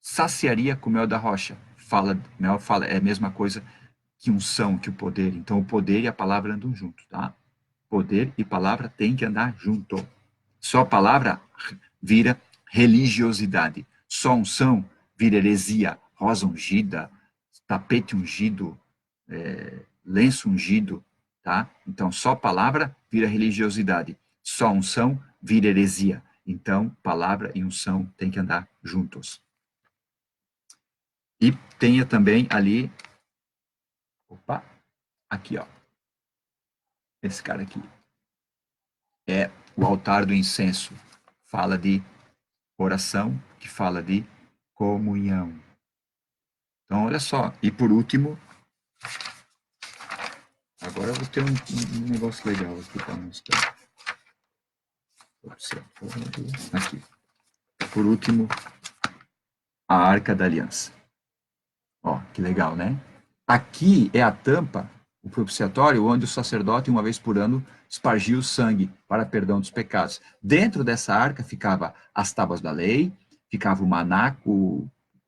saciaria com o mel da rocha. Mel fala, é a mesma coisa que unção, que o poder. Então o poder e a palavra andam juntos, tá? Poder e palavra têm que andar junto. Só palavra vira religiosidade. Só unção vira heresia. Rosa ungida, tapete ungido, lenço ungido, tá? Então só palavra vira religiosidade. Só unção vira heresia. Então palavra e unção têm que andar juntos. E tenha também ali, opa, aqui, ó. Esse cara aqui é o altar do incenso. Fala de oração, que fala de comunhão. Então, olha só. E por último, agora eu vou ter um negócio legal aqui para mostrar. Aqui. Por último, a Arca da Aliança. Ó, que legal, né? Aqui é a tampa, o propiciatório, onde o sacerdote, uma vez por ano, espargia o sangue para perdão dos pecados. Dentro dessa arca ficava as tábuas da lei, ficava o maná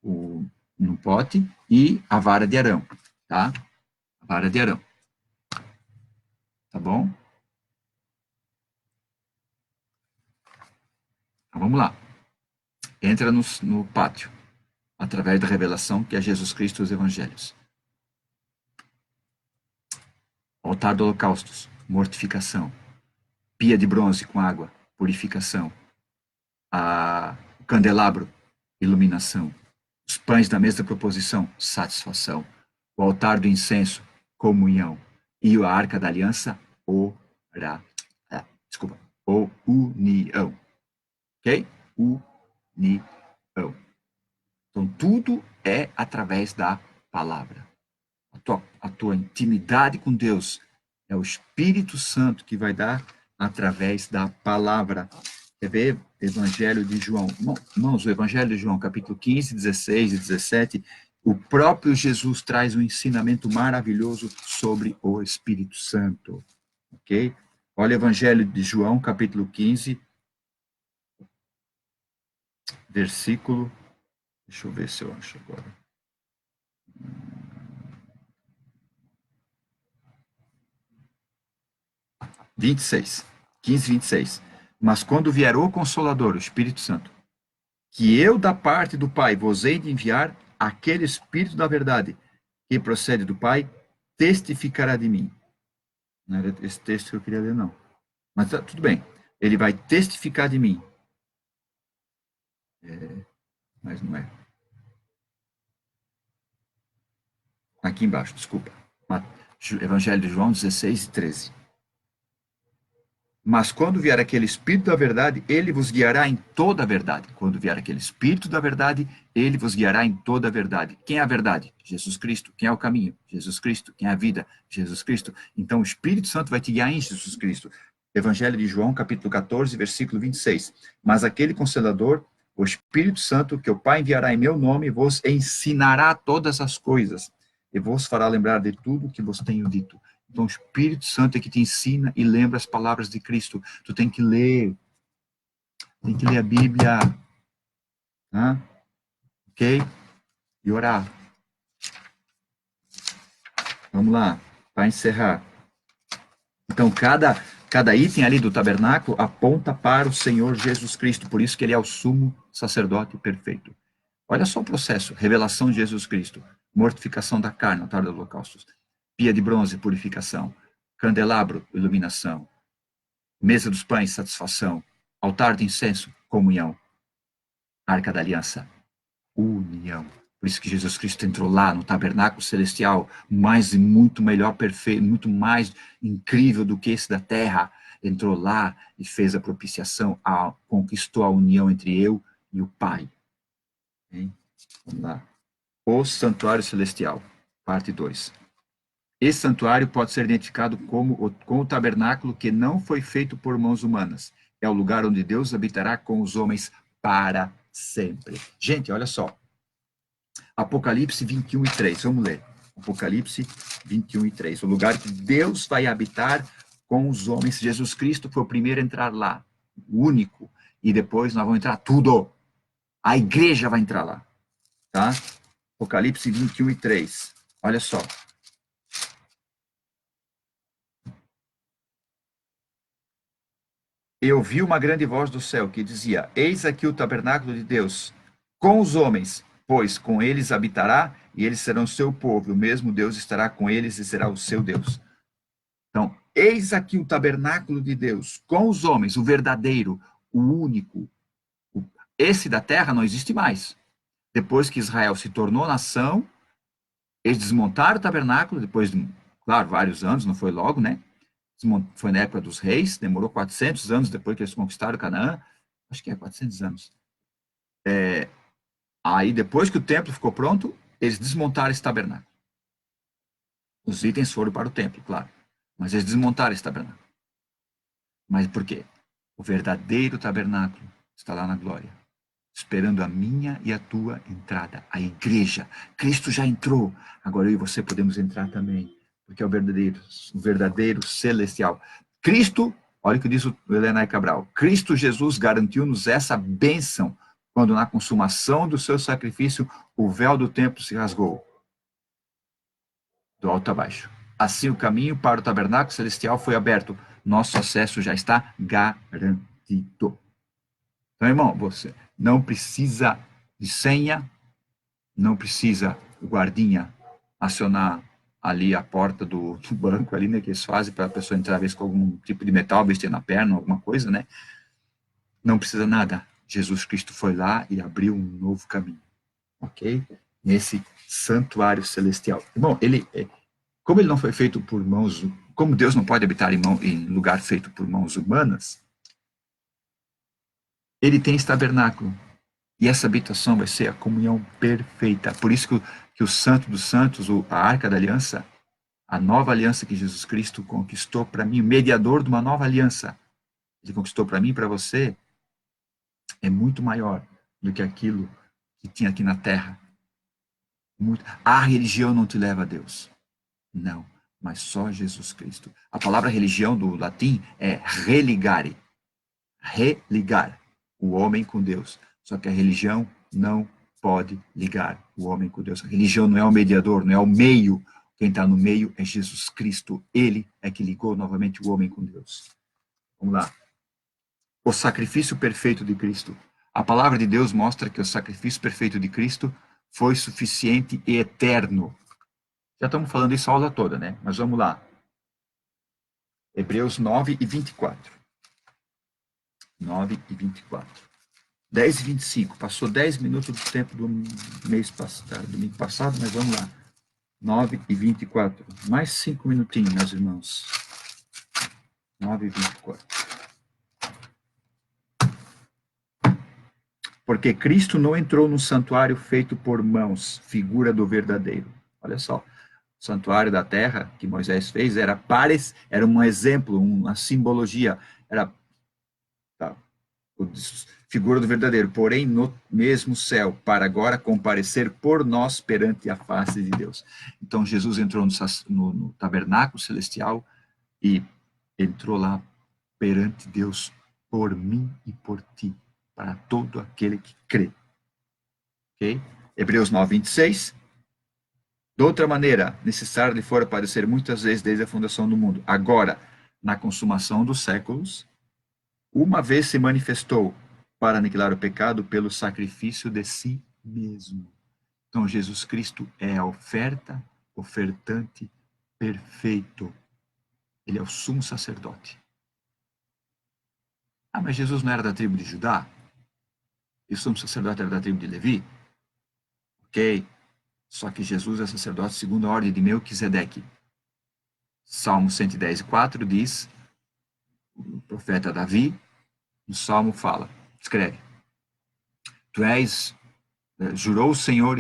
no pote e a vara de Arão, tá? A vara de Arão. Tá bom? Então vamos lá. Entra no pátio, através da revelação que é Jesus Cristo e os evangelhos. Altar do holocaustos, mortificação. Pia de bronze com água, purificação. O candelabro, iluminação. Os pães da mesa da proposição, satisfação. O altar do incenso, comunhão. E a arca da aliança, união. Ok? União. Então, tudo é através da palavra. A tua intimidade com Deus é o Espírito Santo que vai dar através da palavra. Quer ver? Evangelho de João. Irmãos, o Evangelho de João, capítulo 15, 16 e 17, o próprio Jesus traz um ensinamento maravilhoso sobre o Espírito Santo. Ok? Olha o Evangelho de João, capítulo 15, versículo... Deixa eu ver se eu acho agora. 26, 15, 26. Mas quando vier o Consolador, o Espírito Santo, que eu da parte do Pai vos hei de enviar, aquele Espírito da verdade, que procede do Pai, testificará de mim. Não era esse texto que eu queria ler, não. Mas tá, tudo bem. Ele vai testificar de mim. Mas não é. Aqui embaixo, desculpa. Evangelho de João 16, 13. Mas quando vier aquele Espírito da verdade, ele vos guiará em toda a verdade. Quando vier aquele Espírito da verdade, ele vos guiará em toda a verdade. Quem é a verdade? Jesus Cristo. Quem é o caminho? Jesus Cristo. Quem é a vida? Jesus Cristo. Então o Espírito Santo vai te guiar em Jesus Cristo. Evangelho de João, capítulo 14, versículo 26. Mas aquele Consolador, o Espírito Santo, que o Pai enviará em meu nome, vos ensinará todas as coisas e vos fará lembrar de tudo que vos tenho dito. Então, o Espírito Santo é que te ensina e lembra as palavras de Cristo. Tu tem que ler a Bíblia, né? Ok? E orar. Vamos lá, para encerrar. Então, cada item ali do tabernáculo aponta para o Senhor Jesus Cristo, por isso que ele é o sumo sacerdote perfeito. Olha só o processo: revelação de Jesus Cristo, mortificação da carne, altar dos holocaustos, pia de bronze, purificação, candelabro, iluminação, mesa dos pães, satisfação, altar de incenso, comunhão, arca da aliança, união. Por isso que Jesus Cristo entrou lá no tabernáculo celestial, mais e muito melhor, perfeito, muito mais incrível do que esse da terra. Entrou lá e fez a propiciação, conquistou a união entre eu e o Pai. Hein? Vamos lá. O santuário celestial, parte 2. Esse santuário pode ser identificado com o tabernáculo que não foi feito por mãos humanas. É o lugar onde Deus habitará com os homens para sempre. Gente, olha só. Apocalipse 21 e 3, vamos ler. Apocalipse 21 e 3. O lugar que Deus vai habitar com os homens. Jesus Cristo foi o primeiro a entrar lá, o único. E depois nós vamos entrar tudo. A igreja vai entrar lá. Tá? Apocalipse 21 e 3. Olha só. Eu vi uma grande voz do céu que dizia: Eis aqui o tabernáculo de Deus com os homens, pois com eles habitará, e eles serão seu povo, e o mesmo Deus estará com eles e será o seu Deus. Então, eis aqui o tabernáculo de Deus com os homens, o verdadeiro, o único. Esse da terra não existe mais. Depois que Israel se tornou nação, eles desmontaram o tabernáculo, depois de, claro, vários anos, não foi logo, né? Foi na época dos reis, demorou 400 anos depois que eles conquistaram Canaã, acho que é 400 anos. Aí, depois que o templo ficou pronto, eles desmontaram esse tabernáculo. Os itens foram para o templo, claro, mas eles desmontaram esse tabernáculo. Mas por quê? O verdadeiro tabernáculo está lá na glória, esperando a minha e a tua entrada, a igreja. Cristo já entrou, agora eu e você podemos entrar também, porque é o verdadeiro celestial. Cristo, olha o que diz o Helenay Cabral, Cristo Jesus garantiu-nos essa bênção, quando na consumação do seu sacrifício, o véu do templo se rasgou, do alto a baixo. Assim o caminho para o tabernáculo celestial foi aberto. Nosso acesso já está garantido. Então, irmão, você não precisa de senha, não precisa o guardinha acionar ali a porta do banco ali, né, que eles fazem para a pessoa entrar, às vezes, com algum tipo de metal, vestir na perna, alguma coisa, né? Não precisa nada. Jesus Cristo foi lá e abriu um novo caminho, ok? Nesse santuário celestial. Bom, como ele não foi feito por mãos, como Deus não pode habitar em lugar feito por mãos humanas, ele tem esse tabernáculo. E essa habitação vai ser a comunhão perfeita. Por isso que o Santo dos Santos, a Arca da Aliança, a nova aliança que Jesus Cristo conquistou para mim, o mediador de uma nova aliança, ele conquistou para mim e para você, é muito maior do que aquilo que tinha aqui na terra. A religião não te leva a Deus. Não, mas só Jesus Cristo. A palavra religião do latim é religare. Religar o homem com Deus. Só que a religião não pode ligar o homem com Deus. A religião não é o mediador, não é o meio. Quem está no meio é Jesus Cristo. Ele é que ligou novamente o homem com Deus. Vamos lá. O sacrifício perfeito de Cristo. A palavra de Deus mostra que o sacrifício perfeito de Cristo foi suficiente e eterno. Já estamos falando isso a aula toda, né? Mas vamos lá. Hebreus 9 e 24. 9 e 24. 10 e 25. Passou 10 minutos do tempo do mês passado, domingo passado, mas vamos lá. 9 e 24. Mais 5 minutinhos, meus irmãos. 9 e 24. Porque Cristo não entrou no santuário feito por mãos, figura do verdadeiro. Olha só, o santuário da terra que Moisés fez era um exemplo, uma simbologia, era tá, figura do verdadeiro, porém no mesmo céu, para agora comparecer por nós perante a face de Deus. Então Jesus entrou no tabernáculo celestial e entrou lá perante Deus por mim e por ti, para todo aquele que crê. Ok? Hebreus 9, 26. De outra maneira, necessário lhe fora padecer muitas vezes desde a fundação do mundo. Agora, na consumação dos séculos, uma vez se manifestou para aniquilar o pecado pelo sacrifício de si mesmo. Então, Jesus Cristo é a ofertante perfeito. Ele é o sumo sacerdote. Ah, mas Jesus não era da tribo de Judá? E o sumo sacerdote era da tribo de Levi? Ok. Só que Jesus é sacerdote segundo a ordem de Melquisedeque. Salmo 110:4 diz, o profeta Davi, no Salmo fala, escreve, tu és, jurou o Senhor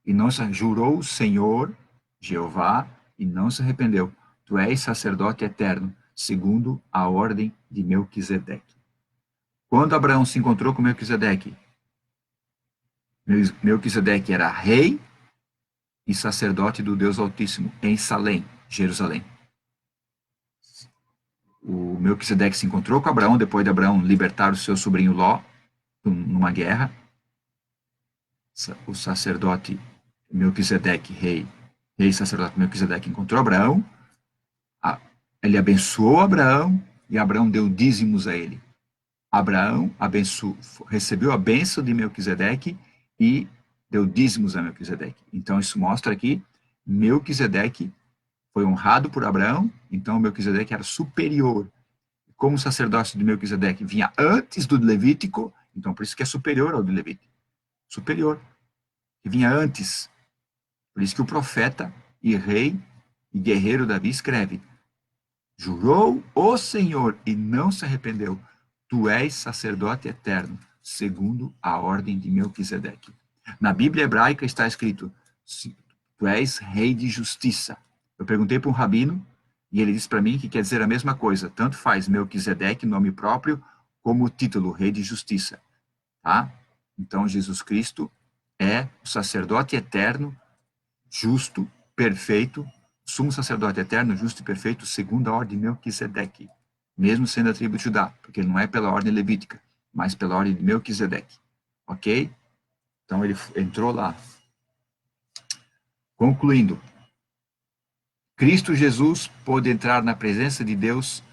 e não se jurou o Senhor, Jeová, e não se arrependeu. Tu és sacerdote eterno, segundo a ordem de Melquisedeque. Quando Abraão se encontrou com Melquisedeque, Melquisedeque era rei e sacerdote do Deus Altíssimo em Salém, Jerusalém. O Melquisedeque se encontrou com Abraão depois de Abraão libertar o seu sobrinho Ló numa guerra. O sacerdote Melquisedeque, rei e sacerdote Melquisedeque encontrou Abraão, ele abençoou Abraão e Abraão deu dízimos a ele. Abraão recebeu a bênção de Melquisedeque e deu dízimos a Melquisedeque. Então isso mostra que Melquisedeque foi honrado por Abraão, então Melquisedeque era superior. Como o sacerdócio de Melquisedeque vinha antes do Levítico, então por isso que é superior ao de Levítico. Superior. Que vinha antes. Por isso que o profeta e rei e guerreiro Davi escreve: jurou o Senhor e não se arrependeu. Tu és sacerdote eterno, segundo a ordem de Melquisedeque. Na Bíblia hebraica está escrito: tu és rei de justiça. Eu perguntei para um rabino e ele disse para mim que quer dizer a mesma coisa. Tanto faz Melquisedeque, nome próprio, como o título, rei de justiça. Tá? Então, Jesus Cristo é o sacerdote eterno, justo, perfeito, sumo sacerdote eterno, justo e perfeito, segundo a ordem de Melquisedeque, mesmo sendo a tribo de Judá, porque ele não é pela ordem levítica, mas pela ordem de Melquisedeque. Ok? Então ele entrou lá. Concluindo, Cristo Jesus pôde entrar na presença de Deus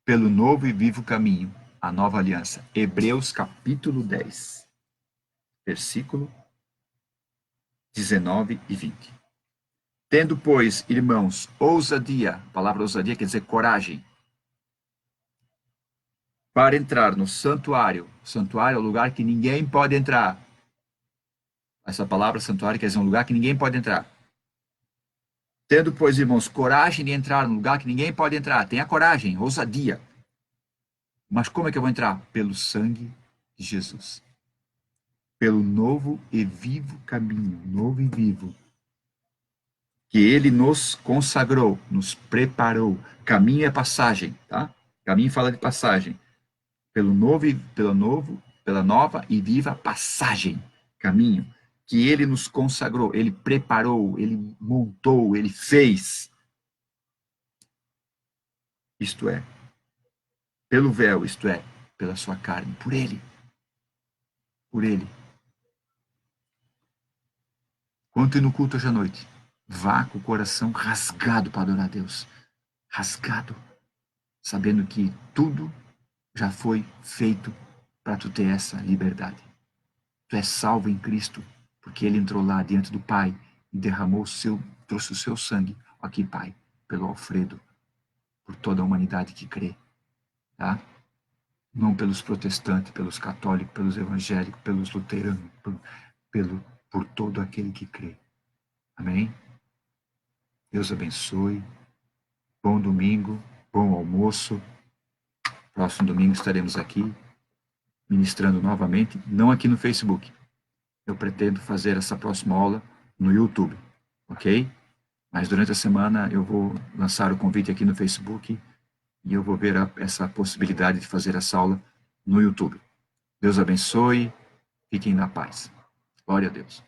pelo novo e vivo caminho, a nova aliança. Hebreus capítulo 10, versículo 19 e 20. Tendo, pois, irmãos, ousadia, a palavra ousadia quer dizer coragem, para entrar no santuário. Santuário é o lugar que ninguém pode entrar. Essa palavra santuário quer dizer um lugar que ninguém pode entrar. Tendo, pois, irmãos, coragem de entrar no lugar que ninguém pode entrar. Tenha coragem, ousadia. Mas como é que eu vou entrar? Pelo sangue de Jesus. Pelo novo e vivo caminho, novo e vivo, que ele nos consagrou, nos preparou. Caminho é passagem, tá? Caminho fala de passagem. Pela nova e viva passagem, caminho, que ele nos consagrou, ele preparou, ele montou, ele fez. Isto é, pelo véu, isto é, pela sua carne, por ele. Por ele. Quanto no culto hoje à noite, vá com o coração rasgado para adorar a Deus. Rasgado, sabendo que tudo já foi feito para tu ter essa liberdade. Tu és salvo em Cristo, porque ele entrou lá diante do Pai e derramou trouxe o seu sangue aqui, Pai, pelo Alfredo, por toda a humanidade que crê, tá? Não pelos protestantes, pelos católicos, pelos evangélicos, pelos luteranos, por todo aquele que crê. Amém? Deus abençoe. Bom domingo, bom almoço. Próximo domingo estaremos aqui ministrando novamente, não aqui no Facebook. Eu pretendo fazer essa próxima aula no YouTube, ok? Mas durante a semana eu vou lançar o convite aqui no Facebook e eu vou ver essa possibilidade de fazer essa aula no YouTube. Deus abençoe, fiquem na paz. Glória a Deus.